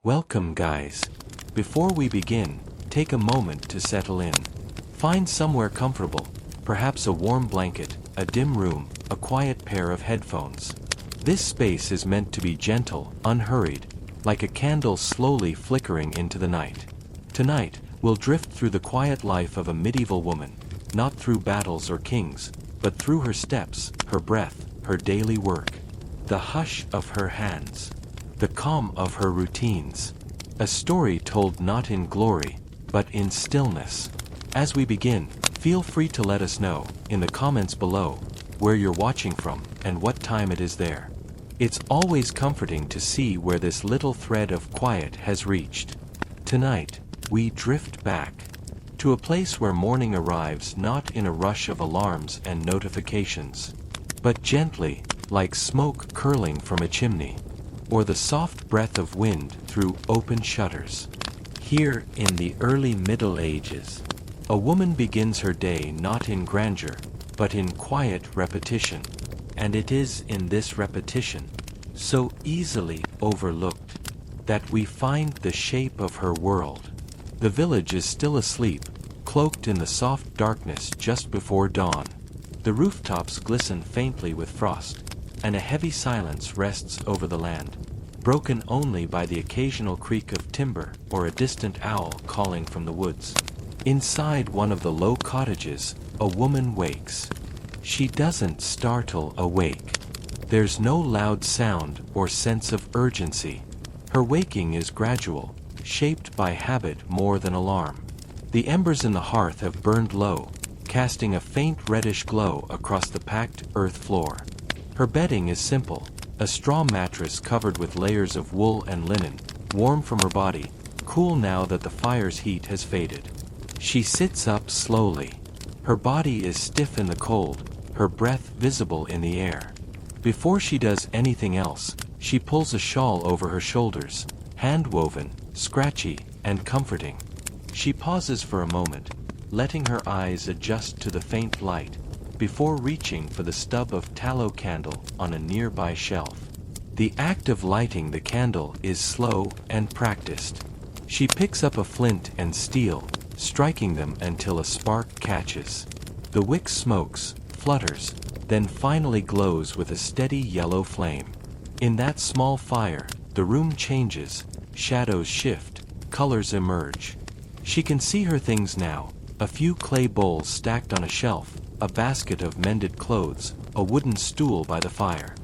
Welcome, guys. Before we begin, take a moment to settle in. Find somewhere comfortable, perhaps a warm blanket, a dim room, a quiet pair of headphones. This space is meant to be gentle, unhurried, like a candle slowly flickering into the night. Tonight, we'll drift through the quiet life of a medieval woman, not through battles or kings, but through her steps, her breath, her daily work. The hush of her hands. The calm of her routines. A story told not in glory, but in stillness. As we begin, feel free to let us know, in the comments below, where you're watching from, and what time it is there. It's always comforting to see where this little thread of quiet has reached. Tonight, we drift back to a place where morning arrives not in a rush of alarms and notifications, but gently, like smoke curling from a chimney, or the soft breath of wind through open shutters. Here in the early Middle Ages, a woman begins her day not in grandeur, but in quiet repetition. And it is in this repetition, so easily overlooked, that we find the shape of her world. The village is still asleep, cloaked in the soft darkness just before dawn. The rooftops glisten faintly with frost, and a heavy silence rests over the land, broken only by the occasional creak of timber or a distant owl calling from the woods. Inside one of the low cottages, a woman wakes. She doesn't startle awake. There's no loud sound or sense of urgency. Her waking is gradual, shaped by habit more than alarm. The embers in the hearth have burned low, casting a faint reddish glow across the packed earth floor. Her bedding is simple, a straw mattress covered with layers of wool and linen, warm from her body, cool now that the fire's heat has faded. She sits up slowly. Her body is stiff in the cold, her breath visible in the air. Before she does anything else, she pulls a shawl over her shoulders, hand-woven, scratchy, and comforting. She pauses for a moment, letting her eyes adjust to the faint light, before reaching for the stub of tallow candle on a nearby shelf. The act of lighting the candle is slow and practiced. She picks up a flint and steel, striking them until a spark catches. The wick smokes, flutters, then finally glows with a steady yellow flame. In that small fire, the room changes, shadows shift, colors emerge. She can see her things now, a few clay bowls stacked on a shelf, a basket of mended clothes, a wooden stool by the fire.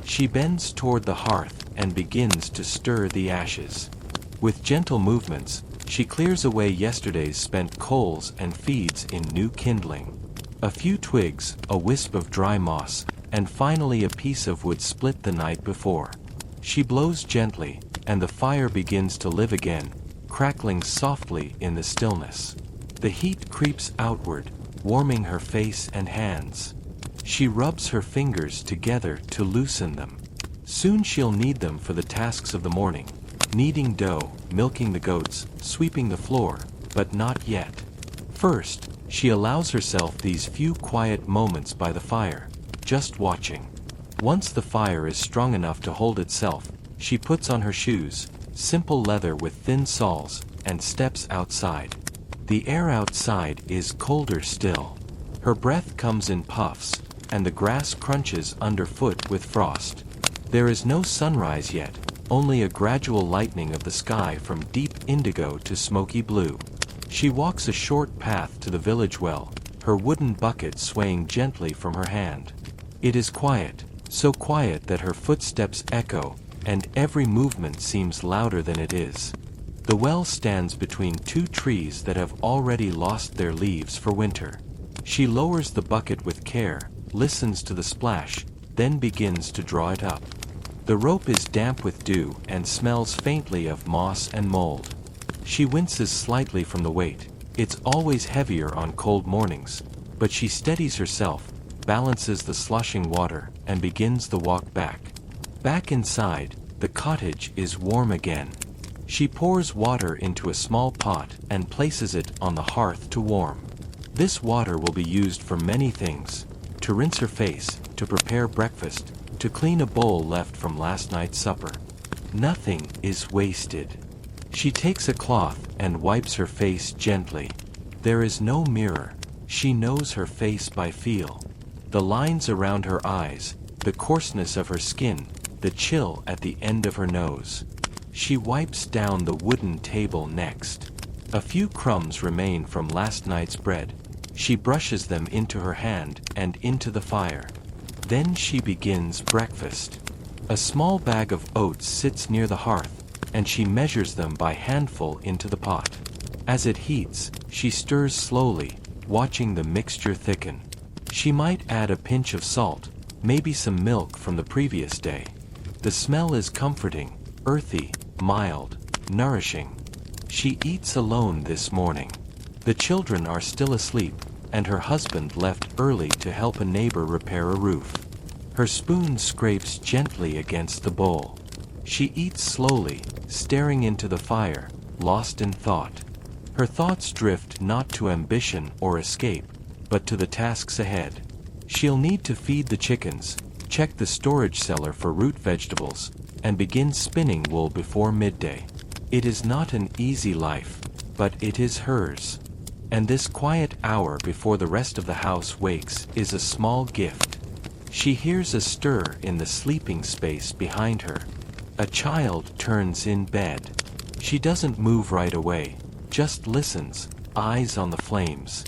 She bends toward the hearth and begins to stir the ashes. With gentle movements, she clears away yesterday's spent coals and feeds in new kindling. A few twigs, a wisp of dry moss, and finally a piece of wood split the night before. She blows gently, and the fire begins to live again, crackling softly in the stillness. The heat creeps outward, warming her face and hands. She rubs her fingers together to loosen them. Soon she'll need them for the tasks of the morning, kneading dough, milking the goats, sweeping the floor, but not yet. First, she allows herself these few quiet moments by the fire, just watching. Once the fire is strong enough to hold itself, she puts on her shoes, simple leather with thin soles, and steps outside. The air outside is colder still. Her breath comes in puffs, and the grass crunches underfoot with frost. There is no sunrise yet, only a gradual lightening of the sky from deep indigo to smoky blue. She walks a short path to the village well, her wooden bucket swaying gently from her hand. It is quiet, so quiet that her footsteps echo, and every movement seems louder than it is. The well stands between two trees that have already lost their leaves for winter. She lowers the bucket with care, listens to the splash, then begins to draw it up. The rope is damp with dew and smells faintly of moss and mold. She winces slightly from the weight. It's always heavier on cold mornings, but she steadies herself, balances the slushing water, and begins the walk back. Back inside, the cottage is warm again. She pours water into a small pot and places it on the hearth to warm. This water will be used for many things: to rinse her face, to prepare breakfast, to clean a bowl left from last night's supper. Nothing is wasted. She takes a cloth and wipes her face gently. There is no mirror. She knows her face by feel. The lines around her eyes, the coarseness of her skin, the chill at the end of her nose. She wipes down the wooden table next. A few crumbs remain from last night's bread. She brushes them into her hand and into the fire. Then she begins breakfast. A small bag of oats sits near the hearth, and she measures them by handful into the pot. As it heats, she stirs slowly, watching the mixture thicken. She might add a pinch of salt, maybe some milk from the previous day. The smell is comforting, earthy, mild, nourishing. She eats alone this morning. The children are still asleep, and her husband left early to help a neighbor repair a roof. Her spoon scrapes gently against the bowl. She eats slowly, staring into the fire, lost in thought. Her thoughts drift not to ambition or escape, but to the tasks ahead. She'll need to feed the chickens, check the storage cellar for root vegetables, and begin spinning wool before midday. It is not an easy life, but it is hers. And this quiet hour before the rest of the house wakes is a small gift. She hears a stir in the sleeping space behind her. A child turns in bed. She doesn't move right away, just listens, eyes on the flames.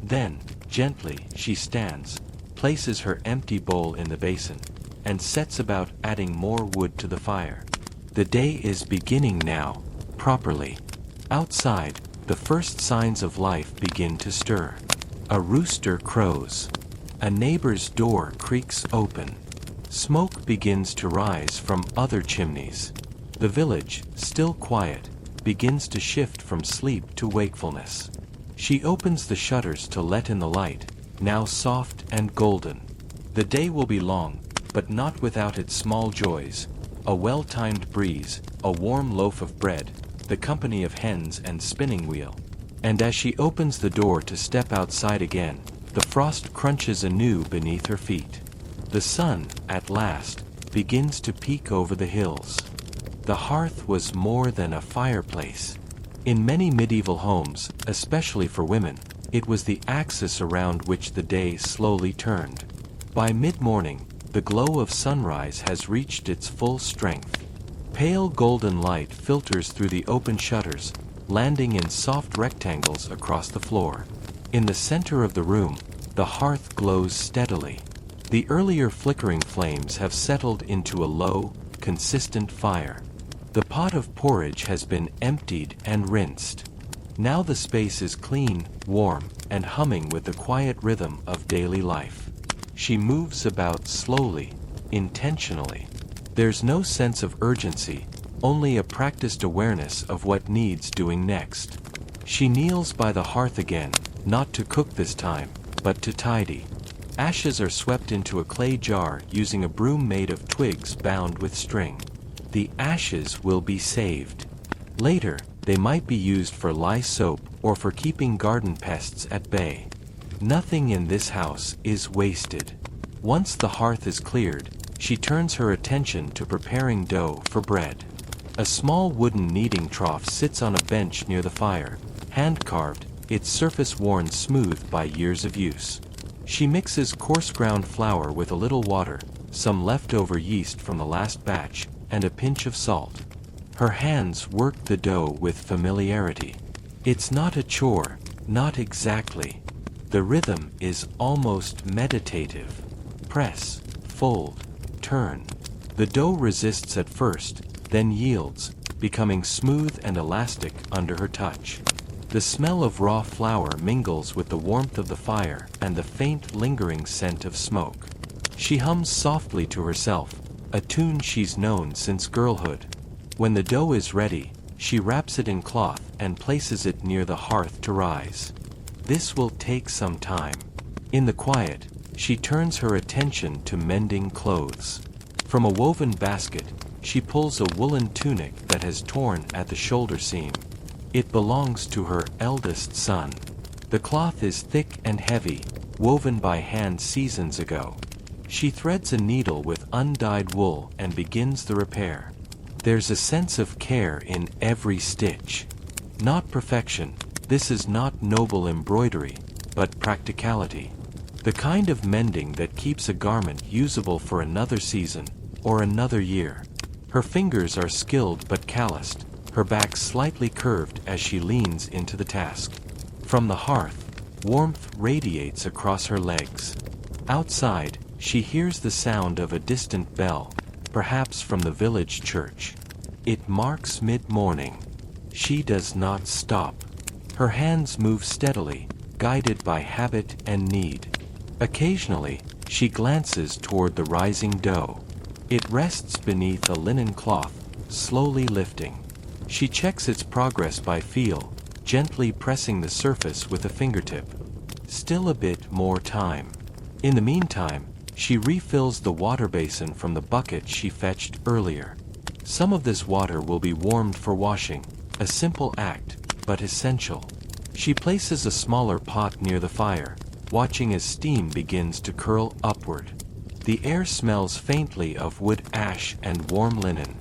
Then, gently, she stands, places her empty bowl in the basin, and sets about adding more wood to the fire. The day is beginning now, properly. Outside, the first signs of life begin to stir. A rooster crows. A neighbor's door creaks open. Smoke begins to rise from other chimneys. The village, still quiet, begins to shift from sleep to wakefulness. She opens the shutters to let in the light, now soft and golden. The day will be long, but not without its small joys. A well-timed breeze, a warm loaf of bread, the company of hens and spinning wheel. And as she opens the door to step outside again, the frost crunches anew beneath her feet. The sun, at last, begins to peek over the hills. The hearth was more than a fireplace. In many medieval homes, especially for women, it was the axis around which the day slowly turned. By mid-morning, the glow of sunrise has reached its full strength. Pale golden light filters through the open shutters, landing in soft rectangles across the floor. In the center of the room, the hearth glows steadily. The earlier flickering flames have settled into a low, consistent fire. The pot of porridge has been emptied and rinsed. Now the space is clean, warm, and humming with the quiet rhythm of daily life. She moves about slowly, intentionally. There's no sense of urgency, only a practiced awareness of what needs doing next. She kneels by the hearth again, not to cook this time, but to tidy. Ashes are swept into a clay jar using a broom made of twigs bound with string. The ashes will be saved. Later, they might be used for lye soap or for keeping garden pests at bay. Nothing in this house is wasted. Once the hearth is cleared, she turns her attention to preparing dough for bread. A small wooden kneading trough sits on a bench near the fire, hand-carved, its surface worn smooth by years of use. She mixes coarse ground flour with a little water, some leftover yeast from the last batch, and a pinch of salt. Her hands work the dough with familiarity. It's not a chore, not exactly. The rhythm is almost meditative. Press, fold, turn. The dough resists at first, then yields, becoming smooth and elastic under her touch. The smell of raw flour mingles with the warmth of the fire and the faint lingering scent of smoke. She hums softly to herself, a tune she's known since girlhood. When the dough is ready, she wraps it in cloth and places it near the hearth to rise. This will take some time. In the quiet, she turns her attention to mending clothes. From a woven basket, she pulls a woolen tunic that has torn at the shoulder seam. It belongs to her eldest son. The cloth is thick and heavy, woven by hand seasons ago. She threads a needle with undyed wool and begins the repair. There's a sense of care in every stitch. Not perfection, this is not noble embroidery, but practicality. The kind of mending that keeps a garment usable for another season, or another year. Her fingers are skilled but calloused, her back slightly curved as she leans into the task. From the hearth, warmth radiates across her legs. Outside, she hears the sound of a distant bell, perhaps from the village church. It marks mid-morning. She does not stop. Her hands move steadily, guided by habit and need. Occasionally, she glances toward the rising dough. It rests beneath a linen cloth, slowly lifting. She checks its progress by feel, gently pressing the surface with a fingertip. Still a bit more time. In the meantime, she refills the water basin from the bucket she fetched earlier. Some of this water will be warmed for washing, a simple act, but essential. She places a smaller pot near the fire, watching as steam begins to curl upward. The air smells faintly of wood ash and warm linen.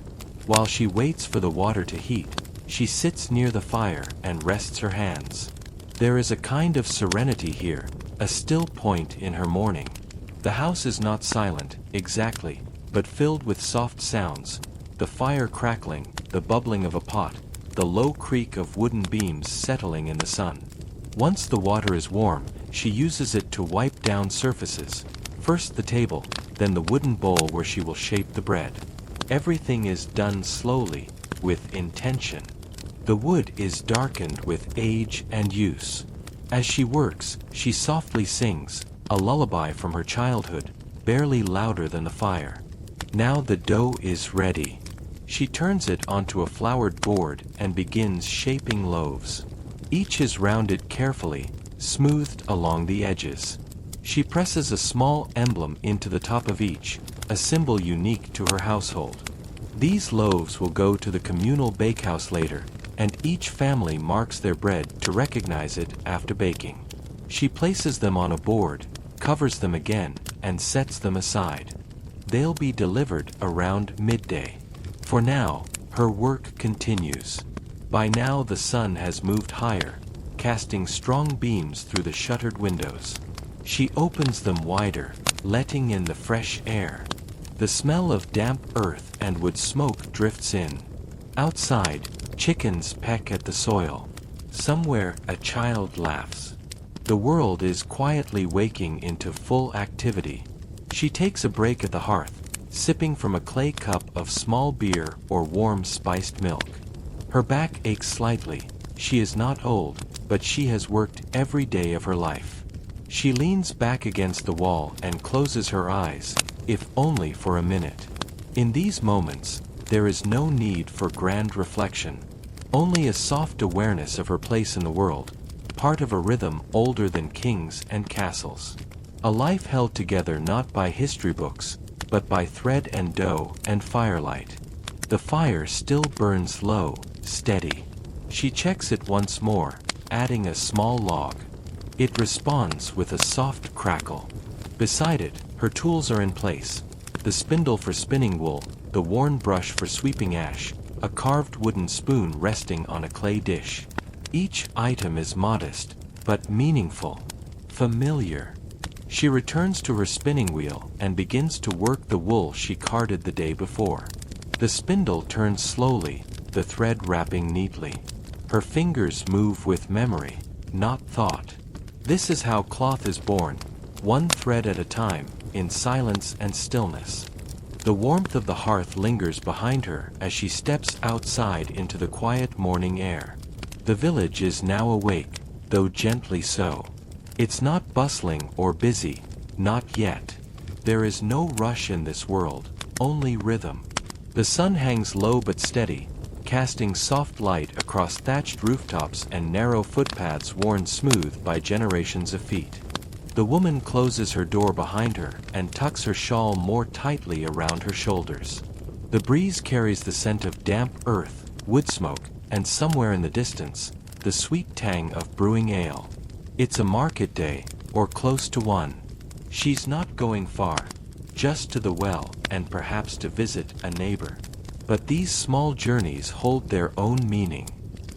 While she waits for the water to heat, she sits near the fire and rests her hands. There is a kind of serenity here, a still point in her mourning. The house is not silent, exactly, but filled with soft sounds, the fire crackling, the bubbling of a pot, the low creak of wooden beams settling in the sun. Once the water is warm, she uses it to wipe down surfaces, first the table, then the wooden bowl where she will shape the bread. Everything is done slowly, with intention. The wood is darkened with age and use. As she works, she softly sings, a lullaby from her childhood, barely louder than the fire. Now the dough is ready. She turns it onto a floured board and begins shaping loaves. Each is rounded carefully, smoothed along the edges. She presses a small emblem into the top of each, a symbol unique to her household. These loaves will go to the communal bakehouse later, and each family marks their bread to recognize it after baking. She places them on a board, covers them again, and sets them aside. They'll be delivered around midday. For now, her work continues. By now the sun has moved higher, casting strong beams through the shuttered windows. She opens them wider, letting in the fresh air. The smell of damp earth and wood smoke drifts in. Outside, chickens peck at the soil. Somewhere, a child laughs. The world is quietly waking into full activity. She takes a break at the hearth, sipping from a clay cup of small beer or warm spiced milk. Her back aches slightly. She is not old, but she has worked every day of her life. She leans back against the wall and closes her eyes, if only for a minute. In these moments, there is no need for grand reflection, only a soft awareness of her place in the world, part of a rhythm older than kings and castles. A life held together not by history books, but by thread and dough and firelight. The fire still burns low, steady. She checks it once more, adding a small log. It responds with a soft crackle. Beside it, her tools are in place. The spindle for spinning wool, the worn brush for sweeping ash, a carved wooden spoon resting on a clay dish. Each item is modest, but meaningful, familiar. She returns to her spinning wheel and begins to work the wool she carded the day before. The spindle turns slowly, the thread wrapping neatly. Her fingers move with memory, not thought. This is how cloth is born, one thread at a time, in silence and stillness. The warmth of the hearth lingers behind her as she steps outside into the quiet morning air. The village is now awake, though gently so. It's not bustling or busy, not yet. There is no rush in this world, only rhythm. The sun hangs low but steady, casting soft light across thatched rooftops and narrow footpaths worn smooth by generations of feet. The woman closes her door behind her and tucks her shawl more tightly around her shoulders. The breeze carries the scent of damp earth, wood smoke, and somewhere in the distance, the sweet tang of brewing ale. It's a market day, or close to one. She's not going far, just to the well and perhaps to visit a neighbor. But these small journeys hold their own meaning.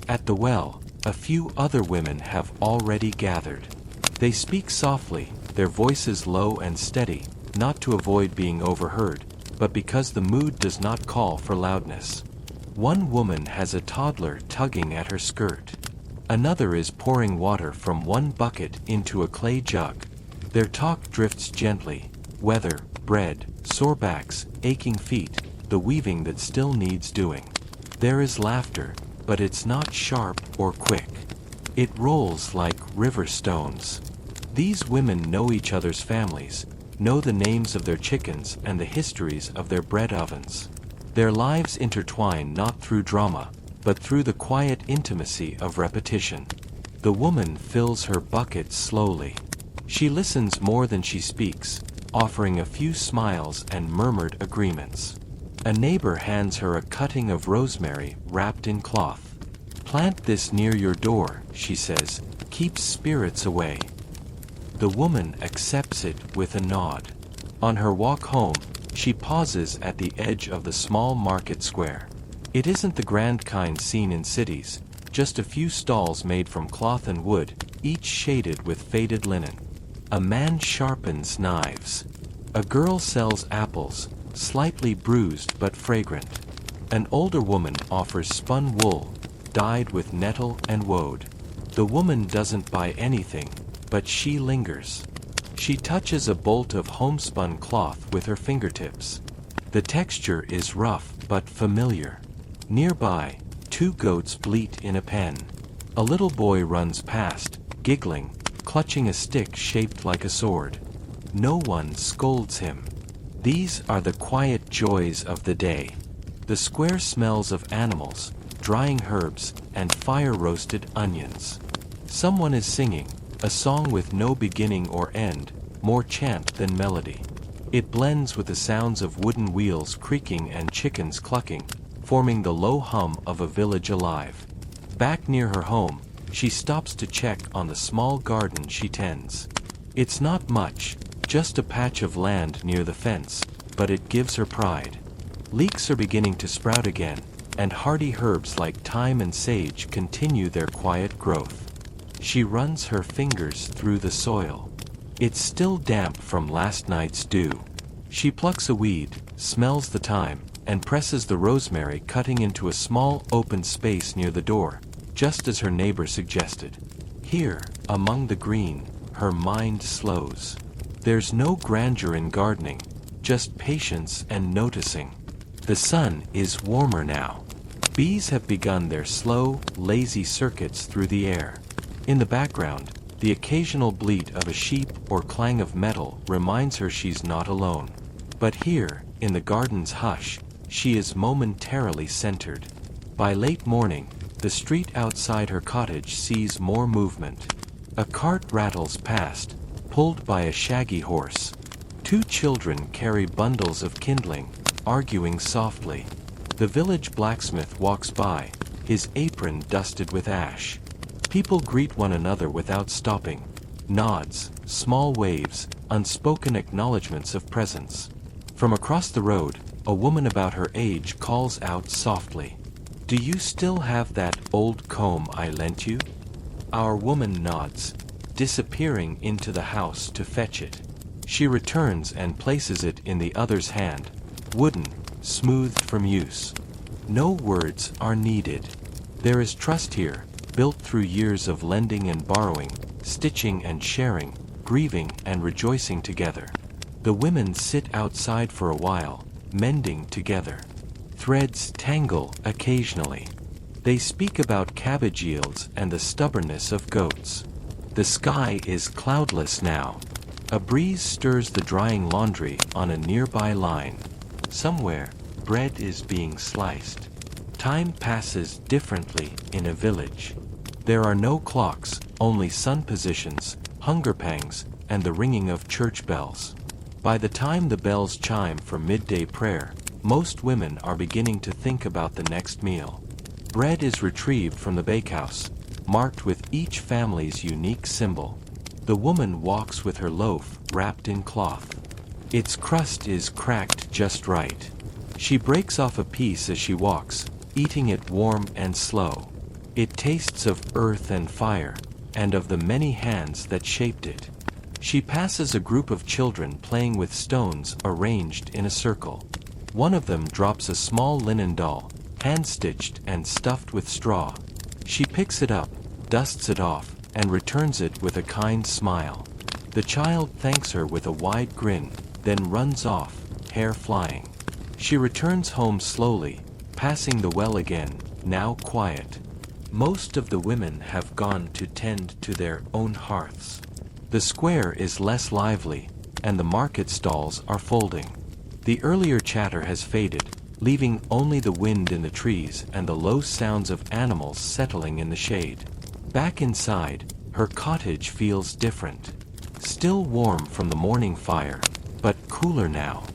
At the well, a few other women have already gathered. They speak softly, their voices low and steady, not to avoid being overheard, but because the mood does not call for loudness. One woman has a toddler tugging at her skirt. Another is pouring water from one bucket into a clay jug. Their talk drifts gently: weather, bread, sore backs, aching feet, the weaving that still needs doing. There is laughter, but it's not sharp or quick. It rolls like river stones. These women know each other's families, know the names of their chickens and the histories of their bread ovens. Their lives intertwine not through drama, but through the quiet intimacy of repetition. The woman fills her bucket slowly. She listens more than she speaks, offering a few smiles and murmured agreements. A neighbor hands her a cutting of rosemary wrapped in cloth. "Plant this near your door," she says, "keeps spirits away." The woman accepts it with a nod. On her walk home, she pauses at the edge of the small market square. It isn't the grand kind seen in cities, just a few stalls made from cloth and wood, each shaded with faded linen. A man sharpens knives. A girl sells apples, slightly bruised but fragrant. An older woman offers spun wool, dyed with nettle and woad. The woman doesn't buy anything, but she lingers. She touches a bolt of homespun cloth with her fingertips. The texture is rough but familiar. Nearby, two goats bleat in a pen. A little boy runs past, giggling, clutching a stick shaped like a sword. No one scolds him. These are the quiet joys of the day. The square smells of animals, drying herbs, and fire-roasted onions. Someone is singing, a song with no beginning or end, more chant than melody. It blends with the sounds of wooden wheels creaking and chickens clucking, forming the low hum of a village alive. Back near her home, she stops to check on the small garden she tends. It's not much, just a patch of land near the fence, but it gives her pride. Leeks are beginning to sprout again, and hardy herbs like thyme and sage continue their quiet growth. She runs her fingers through the soil. It's still damp from last night's dew. She plucks a weed, smells the thyme, and presses the rosemary cutting into a small open space near the door, just as her neighbor suggested. Here, among the green, her mind slows. There's no grandeur in gardening, just patience and noticing. The sun is warmer now. Bees have begun their slow, lazy circuits through the air. In the background, the occasional bleat of a sheep or clang of metal reminds her she's not alone. But here, in the garden's hush, she is momentarily centered. By late morning, the street outside her cottage sees more movement. A cart rattles past, pulled by a shaggy horse. Two children carry bundles of kindling, arguing softly. The village blacksmith walks by, his apron dusted with ash. People greet one another without stopping. Nods, small waves, unspoken acknowledgments of presence. From across the road, a woman about her age calls out softly, "Do you still have that old comb I lent you?" Our woman nods, disappearing into the house to fetch it. She returns and places it in the other's hand, wooden, smoothed from use. No words are needed. There is trust here, built through years of lending and borrowing, stitching and sharing, grieving and rejoicing together. The women sit outside for a while, mending together. Threads tangle occasionally. They speak about cabbage yields and the stubbornness of goats. The sky is cloudless now. A breeze stirs the drying laundry on a nearby line. Somewhere, bread is being sliced. Time passes differently in a village. There are no clocks, only sun positions, hunger pangs, and the ringing of church bells. By the time the bells chime for midday prayer, most women are beginning to think about the next meal. Bread is retrieved from the bakehouse, marked with each family's unique symbol. The woman walks with her loaf wrapped in cloth. Its crust is cracked just right. She breaks off a piece as she walks, eating it warm and slow. It tastes of earth and fire, and of the many hands that shaped it. She passes a group of children playing with stones arranged in a circle. One of them drops a small linen doll, hand-stitched and stuffed with straw. She picks it up, dusts it off, and returns it with a kind smile. The child thanks her with a wide grin, then runs off, hair flying. She returns home slowly, passing the well again, now quiet. Most of the women have gone to tend to their own hearths. The square is less lively, and the market stalls are folding. The earlier chatter has faded, leaving only the wind in the trees and the low sounds of animals settling in the shade. Back inside, her cottage feels different. Still warm from the morning fire, but cooler now.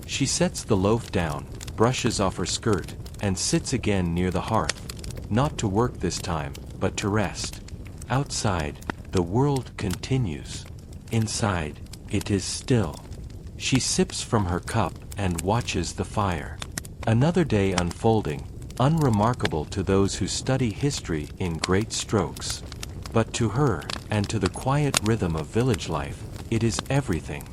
She sets the loaf down, brushes off her skirt, and sits again near the hearth. Not to work this time, but to rest. Outside, the world continues. Inside, it is still. She sips from her cup and watches the fire. Another day unfolding, unremarkable to those who study history in great strokes. But to her, and to the quiet rhythm of village life, it is everything.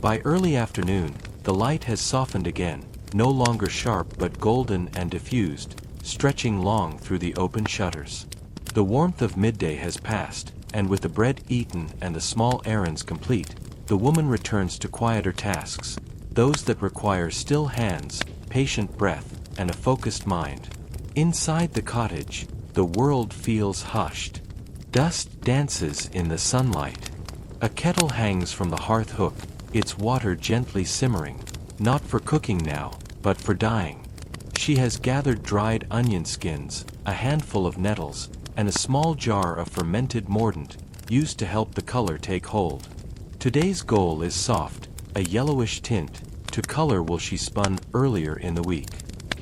By early afternoon, the light has softened again, no longer sharp but golden and diffused, stretching long through the open shutters. The warmth of midday has passed, and with the bread eaten and the small errands complete, the woman returns to quieter tasks, those that require still hands, patient breath, and a focused mind. Inside the cottage, the world feels hushed. Dust dances in the sunlight. A kettle hangs from the hearth hook, its water gently simmering, not for cooking now, but for dyeing. She has gathered dried onion skins, a handful of nettles, and a small jar of fermented mordant, used to help the color take hold. Today's goal is soft, a yellowish tint, to color will she spun earlier in the week.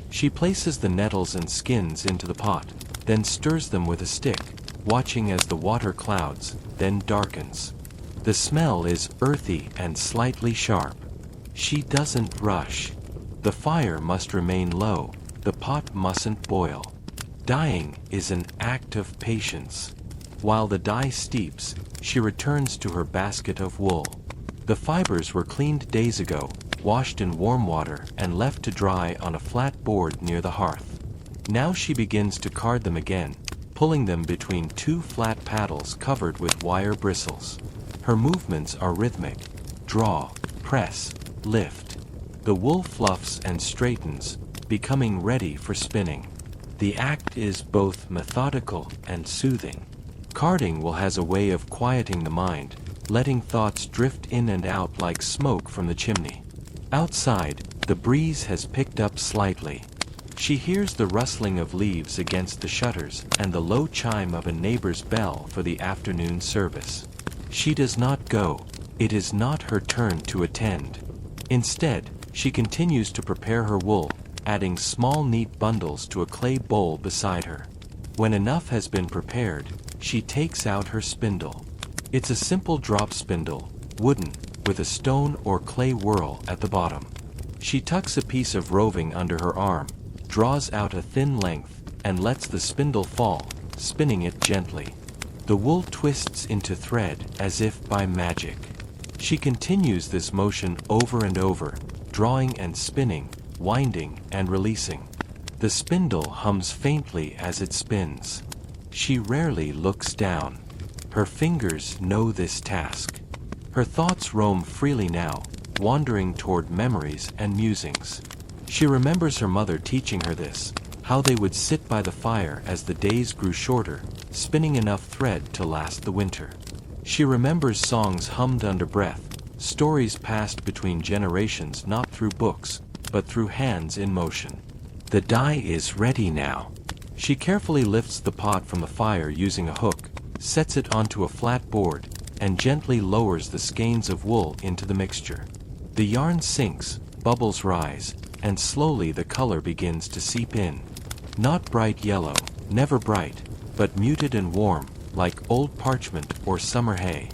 She places the nettles and skins into the pot, then stirs them with a stick, watching as the water clouds, then darkens. The smell is earthy and slightly sharp. She doesn't rush. The fire must remain low, the pot mustn't boil. Dyeing is an act of patience. While the dye steeps, she returns to her basket of wool. The fibers were cleaned days ago, washed in warm water and left to dry on a flat board near the hearth. Now she begins to card them again, pulling them between two flat paddles covered with wire bristles. Her movements are rhythmic: draw, press, lift. The wool fluffs and straightens, becoming ready for spinning. The act is both methodical and soothing. Carding will has a way of quieting the mind, letting thoughts drift in and out like smoke from the chimney. Outside, the breeze has picked up slightly. She hears the rustling of leaves against the shutters and the low chime of a neighbor's bell for the afternoon service. She does not go. It is not her turn to attend. Instead, she continues to prepare her wool, adding small neat bundles to a clay bowl beside her. When enough has been prepared, she takes out her spindle. It's a simple drop spindle, wooden, with a stone or clay whorl at the bottom. She tucks a piece of roving under her arm, draws out a thin length, and lets the spindle fall, spinning it gently. The wool twists into thread as if by magic. She continues this motion over and over, drawing and spinning, winding and releasing. The spindle hums faintly as it spins. She rarely looks down. Her fingers know this task. Her thoughts roam freely now, wandering toward memories and musings. She remembers her mother teaching her this, how they would sit by the fire as the days grew shorter, spinning enough thread to last the winter. She remembers songs hummed under breath, stories passed between generations not through books, but through hands in motion. The dye is ready now. She carefully lifts the pot from the fire using a hook, sets it onto a flat board, and gently lowers the skeins of wool into the mixture. The yarn sinks, bubbles rise, and slowly the color begins to seep in. Not bright yellow, never bright, but muted and warm, like old parchment or summer hay.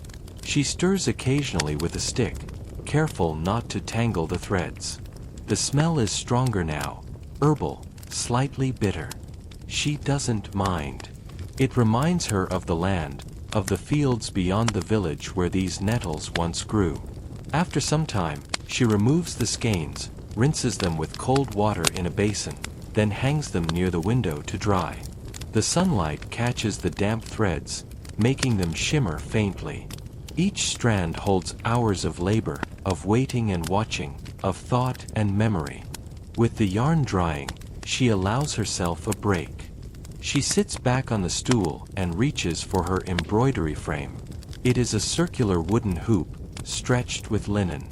She stirs occasionally with a stick, careful not to tangle the threads. The smell is stronger now, herbal, slightly bitter. She doesn't mind. It reminds her of the land, of the fields beyond the village where these nettles once grew. After some time, she removes the skeins, rinses them with cold water in a basin, then hangs them near the window to dry. The sunlight catches the damp threads, making them shimmer faintly. Each strand holds hours of labor, of waiting and watching, of thought and memory. With the yarn drying, she allows herself a break. She sits back on the stool and reaches for her embroidery frame. It is a circular wooden hoop, stretched with linen.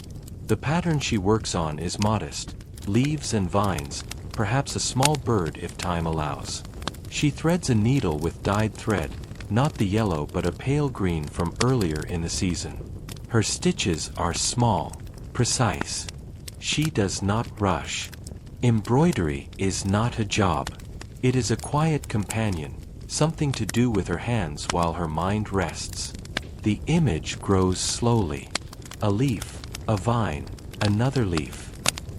The pattern she works on is modest, leaves and vines, perhaps a small bird if time allows. She threads a needle with dyed thread, not the yellow but a pale green from earlier in the season. Her stitches are small, precise. She does not rush. Embroidery is not a job. It is a quiet companion, something to do with her hands while her mind rests. The image grows slowly. A leaf, a vine, another leaf.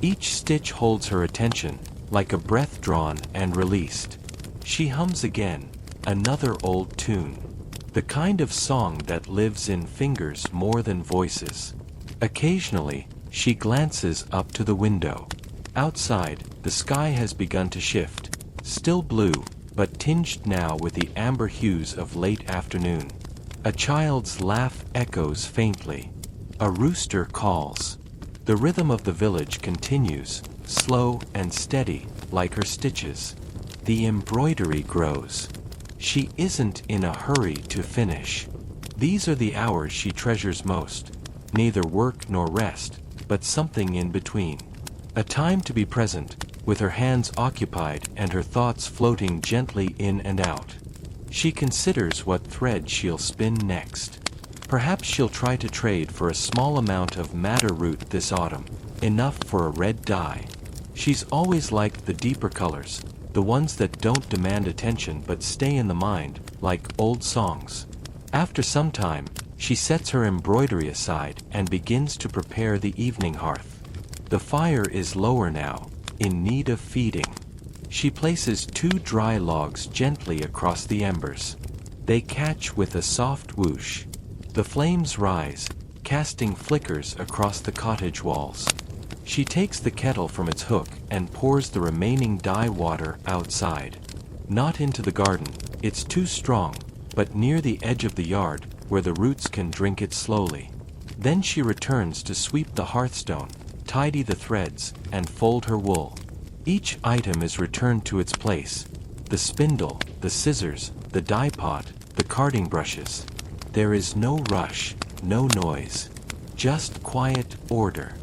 Each stitch holds her attention, like a breath drawn and released. She hums again, another old tune. The kind of song that lives in fingers more than voices. Occasionally, she glances up to the window. Outside, the sky has begun to shift, still blue, but tinged now with the amber hues of late afternoon. A child's laugh echoes faintly. A rooster calls. The rhythm of the village continues, slow and steady, like her stitches. The embroidery grows. She isn't in a hurry to finish. These are the hours she treasures most. Neither work nor rest, but something in between. A time to be present, with her hands occupied and her thoughts floating gently in and out. She considers what thread she'll spin next. Perhaps she'll try to trade for a small amount of madder root this autumn, enough for a red dye. She's always liked the deeper colors, the ones that don't demand attention but stay in the mind, like old songs. After some time, she sets her embroidery aside and begins to prepare the evening hearth. The fire is lower now, in need of feeding. She places 2 dry logs gently across the embers. They catch with a soft whoosh. The flames rise, casting flickers across the cottage walls. She takes the kettle from its hook and pours the remaining dye water outside. Not into the garden, it's too strong, but near the edge of the yard, where the roots can drink it slowly. Then she returns to sweep the hearthstone, tidy the threads, and fold her wool. Each item is returned to its place. The spindle, the scissors, the dye pot, the carding brushes. There is no rush, no noise. Just quiet order.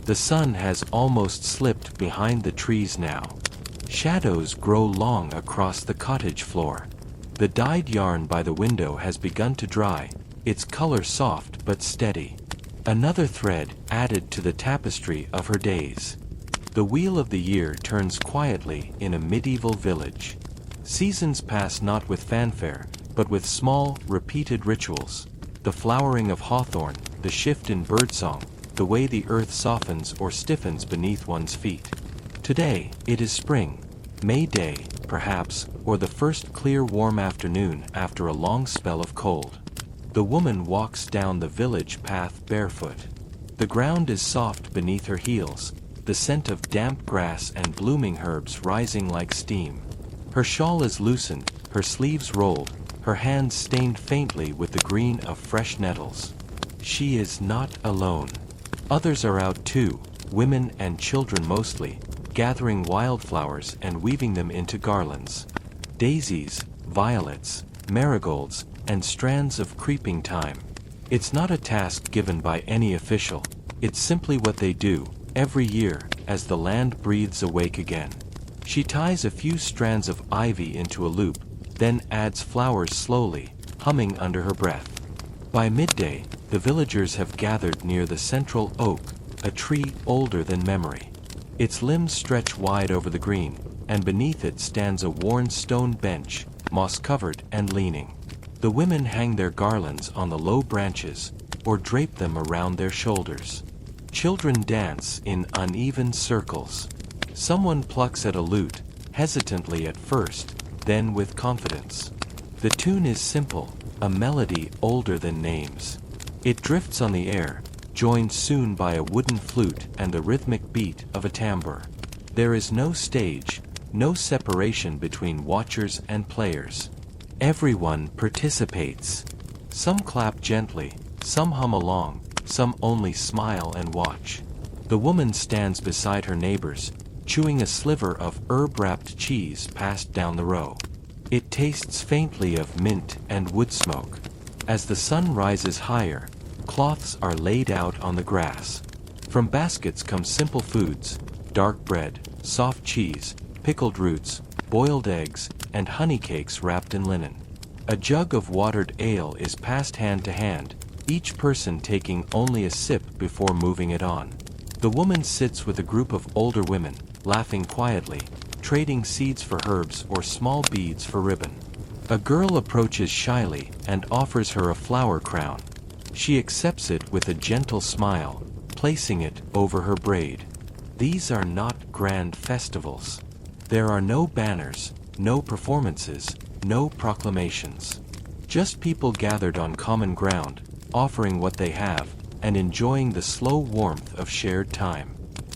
The sun has almost slipped behind the trees now. Shadows grow long across the cottage floor. The dyed yarn by the window has begun to dry, its color soft but steady. Another thread added to the tapestry of her days. The wheel of the year turns quietly in a medieval village. Seasons pass not with fanfare, but with small, repeated rituals. The flowering of hawthorn, the shift in birdsong, the way the earth softens or stiffens beneath one's feet. Today, it is spring, May Day, perhaps, or the first clear warm afternoon after a long spell of cold. The woman walks down the village path barefoot. The ground is soft beneath her heels, the scent of damp grass and blooming herbs rising like steam. Her shawl is loosened, her sleeves rolled, her hands stained faintly with the green of fresh nettles. She is not alone. Others are out too, women and children mostly, gathering wildflowers and weaving them into garlands. Daisies, violets, marigolds, and strands of creeping thyme. It's not a task given by any official, it's simply what they do, every year, as the land breathes awake again. She ties a few strands of ivy into a loop, then adds flowers slowly, humming under her breath. By midday, the villagers have gathered near the central oak, a tree older than memory. Its limbs stretch wide over the green, and beneath it stands a worn stone bench, moss-covered and leaning. The women hang their garlands on the low branches, or drape them around their shoulders. Children dance in uneven circles. Someone plucks at a lute, hesitantly at first, then with confidence. The tune is simple, a melody older than names. It drifts on the air, joined soon by a wooden flute and the rhythmic beat of a tambour. There is no stage, no separation between watchers and players. Everyone participates. Some clap gently, some hum along, some only smile and watch. The woman stands beside her neighbors, chewing a sliver of herb-wrapped cheese passed down the row. It tastes faintly of mint and wood smoke. As the sun rises higher, cloths are laid out on the grass. From baskets come simple foods, dark bread, soft cheese, pickled roots, boiled eggs, and honey cakes wrapped in linen. A jug of watered ale is passed hand to hand, each person taking only a sip before moving it on. The woman sits with a group of older women, laughing quietly, trading seeds for herbs or small beads for ribbon. A girl approaches shyly and offers her a flower crown. She accepts it with a gentle smile, placing it over her braid. These are not grand festivals. There are no banners, no performances, no proclamations. Just people gathered on common ground, offering what they have, and enjoying the slow warmth of shared time.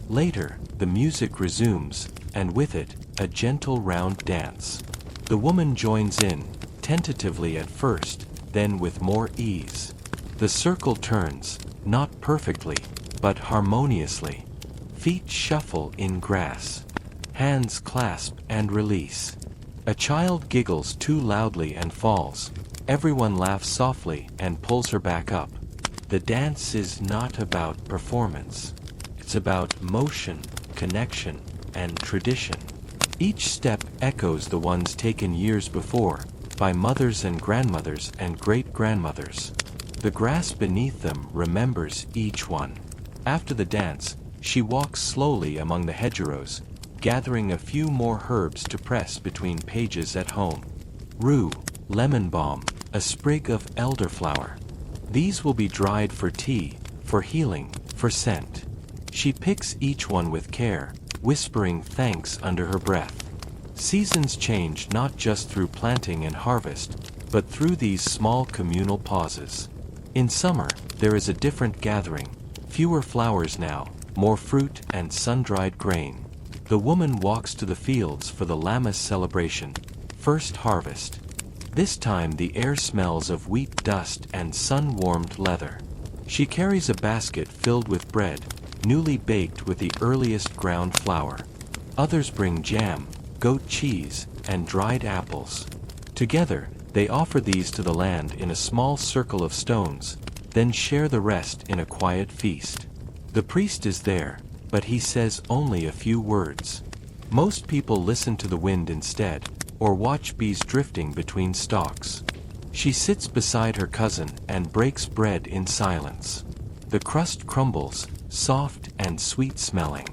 Later, the music resumes, and with it, a gentle round dance. The woman joins in, tentatively at first, then with more ease. The circle turns, not perfectly, but harmoniously. Feet shuffle in grass. Hands clasp and release. A child giggles too loudly and falls. Everyone laughs softly and pulls her back up. The dance is not about performance. It's about motion, connection, and tradition. Each step echoes the ones taken years before, by mothers and grandmothers and great-grandmothers. The grass beneath them remembers each one. After the dance, she walks slowly among the hedgerows, gathering a few more herbs to press between pages at home. Rue, lemon balm, a sprig of elderflower. These will be dried for tea, for healing, for scent. She picks each one with care, whispering thanks under her breath. Seasons change not just through planting and harvest, but through these small communal pauses. In summer, there is a different gathering. Fewer flowers now, more fruit and sun-dried grain. The woman walks to the fields for the Lammas celebration, first harvest. This time the air smells of wheat dust and sun-warmed leather. She carries a basket filled with bread, newly baked with the earliest ground flour. Others bring jam, goat cheese, and dried apples. Together, they offer these to the land in a small circle of stones, then share the rest in a quiet feast. The priest is there, but he says only a few words. Most people listen to the wind instead, or watch bees drifting between stalks. She sits beside her cousin and breaks bread in silence. The crust crumbles, soft and sweet-smelling.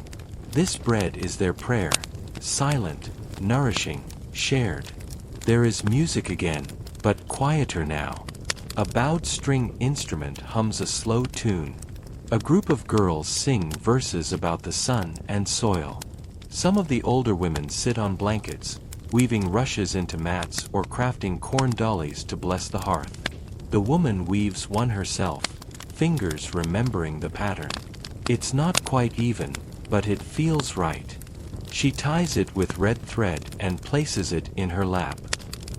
This bread is their prayer, silent, nourishing, shared. There is music again, but quieter now. A bowed string instrument hums a slow tune. A group of girls sing verses about the sun and soil. Some of the older women sit on blankets, weaving rushes into mats or crafting corn dollies to bless the hearth. The woman weaves one herself, fingers remembering the pattern. It's not quite even, but it feels right. She ties it with red thread and places it in her lap.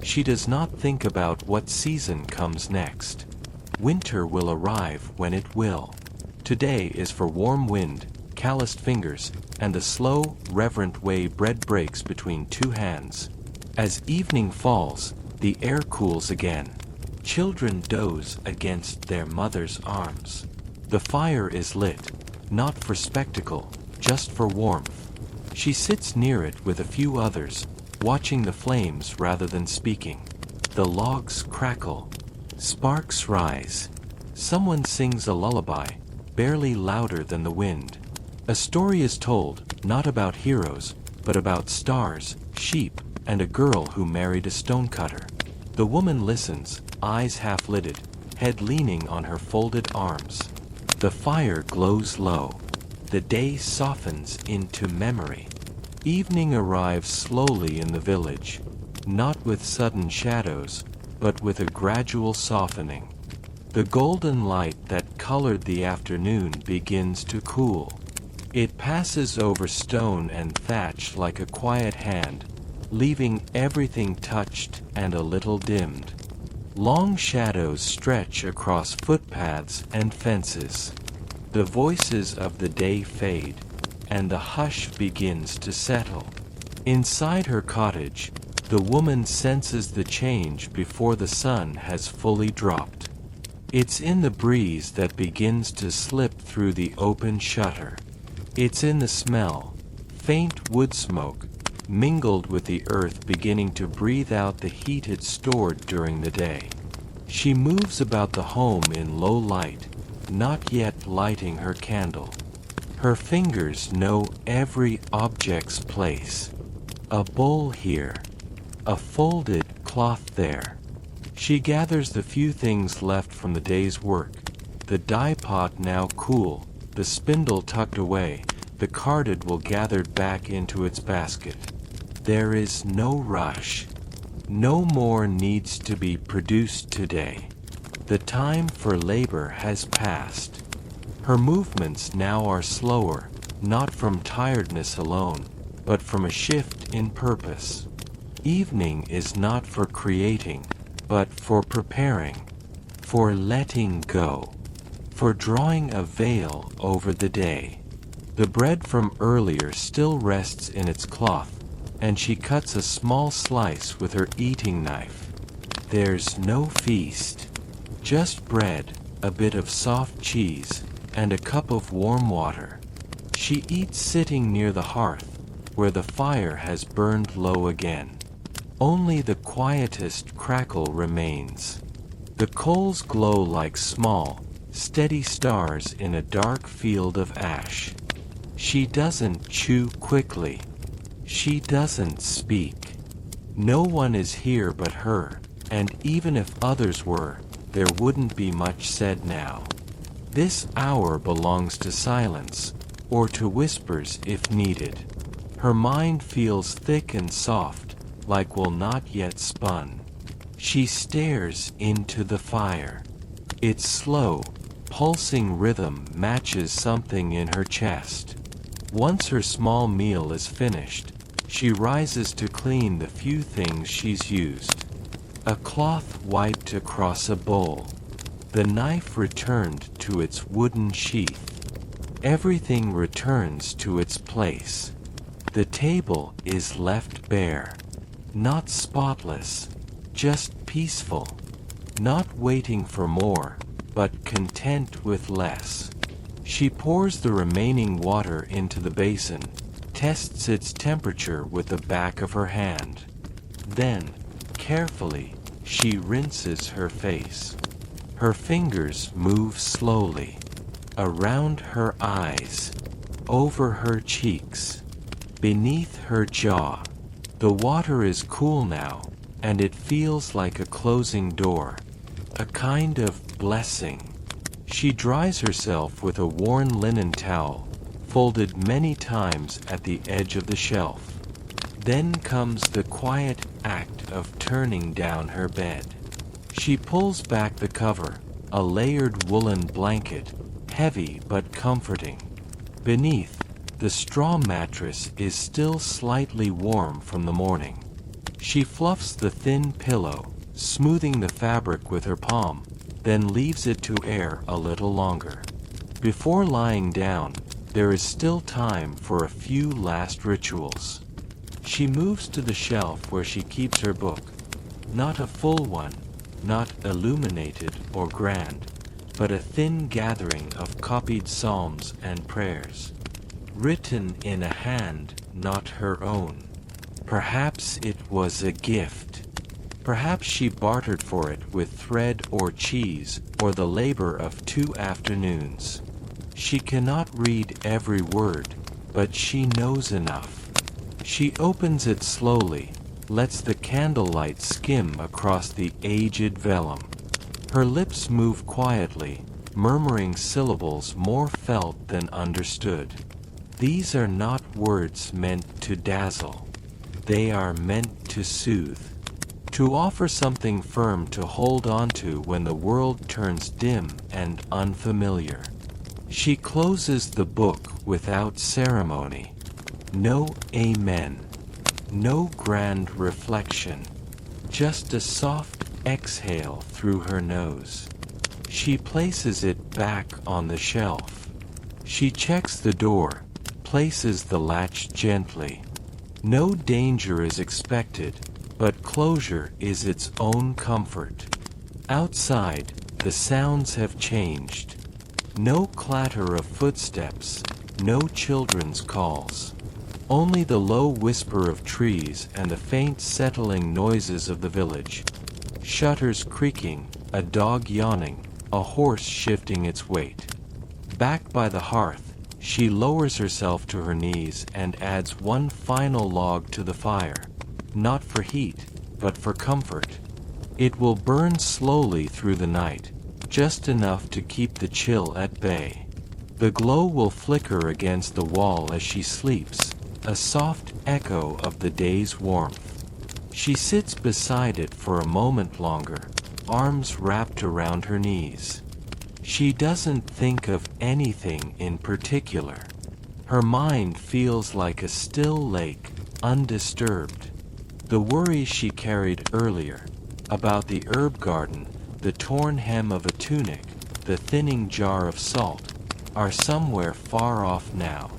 She does not think about what season comes next. Winter will arrive when it will. Today is for warm wind, calloused fingers, and the slow, reverent way bread breaks between two hands. As evening falls, the air cools again. Children doze against their mother's arms. The fire is lit, not for spectacle, just for warmth. She sits near it with a few others, watching the flames rather than speaking. The logs crackle. Sparks rise. Someone sings a lullaby, barely louder than the wind. A story is told, not about heroes, but about stars, sheep, and a girl who married a stonecutter. The woman listens, eyes half-lidded, head leaning on her folded arms. The fire glows low. the day softens into memory. Evening arrives slowly in the village, not with sudden shadows, but with a gradual softening. The golden light that colored the afternoon begins to cool. It passes over stone and thatch like a quiet hand, leaving everything touched and a little dimmed. Long shadows stretch across footpaths and fences. The voices of the day fade, and the hush begins to settle. Inside her cottage, the woman senses the change before the sun has fully dropped. It's in the breeze that begins to slip through the open shutter. It's in the smell, faint wood smoke, mingled with the earth beginning to breathe out the heat it stored during the day. She moves about the home in low light, not yet lighting her candle. Her fingers know every object's place. A bowl here, a folded cloth there. She gathers the few things left from the day's work, the dye pot now cool, the spindle tucked away, the carded wool gathered back into its basket. There is no rush. No more needs to be produced today. The time for labor has passed. Her movements now are slower, not from tiredness alone, but from a shift in purpose. Evening is not for creating, but for preparing, for letting go, for drawing a veil over the day. The bread from earlier still rests in its cloth, and she cuts a small slice with her eating knife. There's no feast, just bread, a bit of soft cheese, and a cup of warm water. She eats sitting near the hearth, where the fire has burned low again. Only the quietest crackle remains. The coals glow like small, steady stars in a dark field of ash. She doesn't chew quickly. She doesn't speak. No one is here but her, and even if others were, there wouldn't be much said now. This hour belongs to silence, or to whispers if needed. Her mind feels thick and soft, like wool not yet spun. She stares into the fire. Its slow, pulsing rhythm matches something in her chest. Once her small meal is finished, she rises to clean the few things she's used. A cloth wiped across a bowl. The knife returned to its wooden sheath. Everything returns to its place. The table is left bare. Not spotless, just peaceful. Not waiting for more, but content with less. She pours the remaining water into the basin, tests its temperature with the back of her hand. Then, carefully, she rinses her face. Her fingers move slowly, around her eyes, over her cheeks, beneath her jaw. The water is cool now, and it feels like a closing door, a kind of blessing. She dries herself with a worn linen towel, folded many times at the edge of the shelf. Then comes the quiet act of turning down her bed. She pulls back the cover, a layered woolen blanket, heavy but comforting. Beneath, the straw mattress is still slightly warm from the morning. She fluffs the thin pillow, smoothing the fabric with her palm, then leaves it to air a little longer. Before lying down, there is still time for a few last rituals. She moves to the shelf where she keeps her book. Not a full one, not illuminated or grand, but a thin gathering of copied psalms and prayers. Written in a hand not her own. Perhaps it was a gift. Perhaps she bartered for it with thread or cheese or the labor of 2 afternoons. She cannot read every word, but she knows enough. She opens it slowly, lets the candlelight skim across the aged vellum. Her lips move quietly, murmuring syllables more felt than understood. These are not words meant to dazzle. They are meant to soothe, to offer something firm to hold onto when the world turns dim and unfamiliar. She closes the book without ceremony. No amen. No grand reflection. Just a soft exhale through her nose. She places it back on the shelf. She checks the door, places the latch gently. No danger is expected, but closure is its own comfort. Outside, the sounds have changed. No clatter of footsteps, no children's calls. Only the low whisper of trees and the faint settling noises of the village. Shutters creaking, a dog yawning, a horse shifting its weight. Back by the hearth, she lowers herself to her knees and adds one final log to the fire. Not for heat, but for comfort. It will burn slowly through the night, just enough to keep the chill at bay. The glow will flicker against the wall as she sleeps, a soft echo of the day's warmth. She sits beside it for a moment longer, arms wrapped around her knees. She doesn't think of anything in particular. Her mind feels like a still lake, undisturbed. The worries she carried earlier, about the herb garden, the torn hem of a tunic, the thinning jar of salt, are somewhere far off now.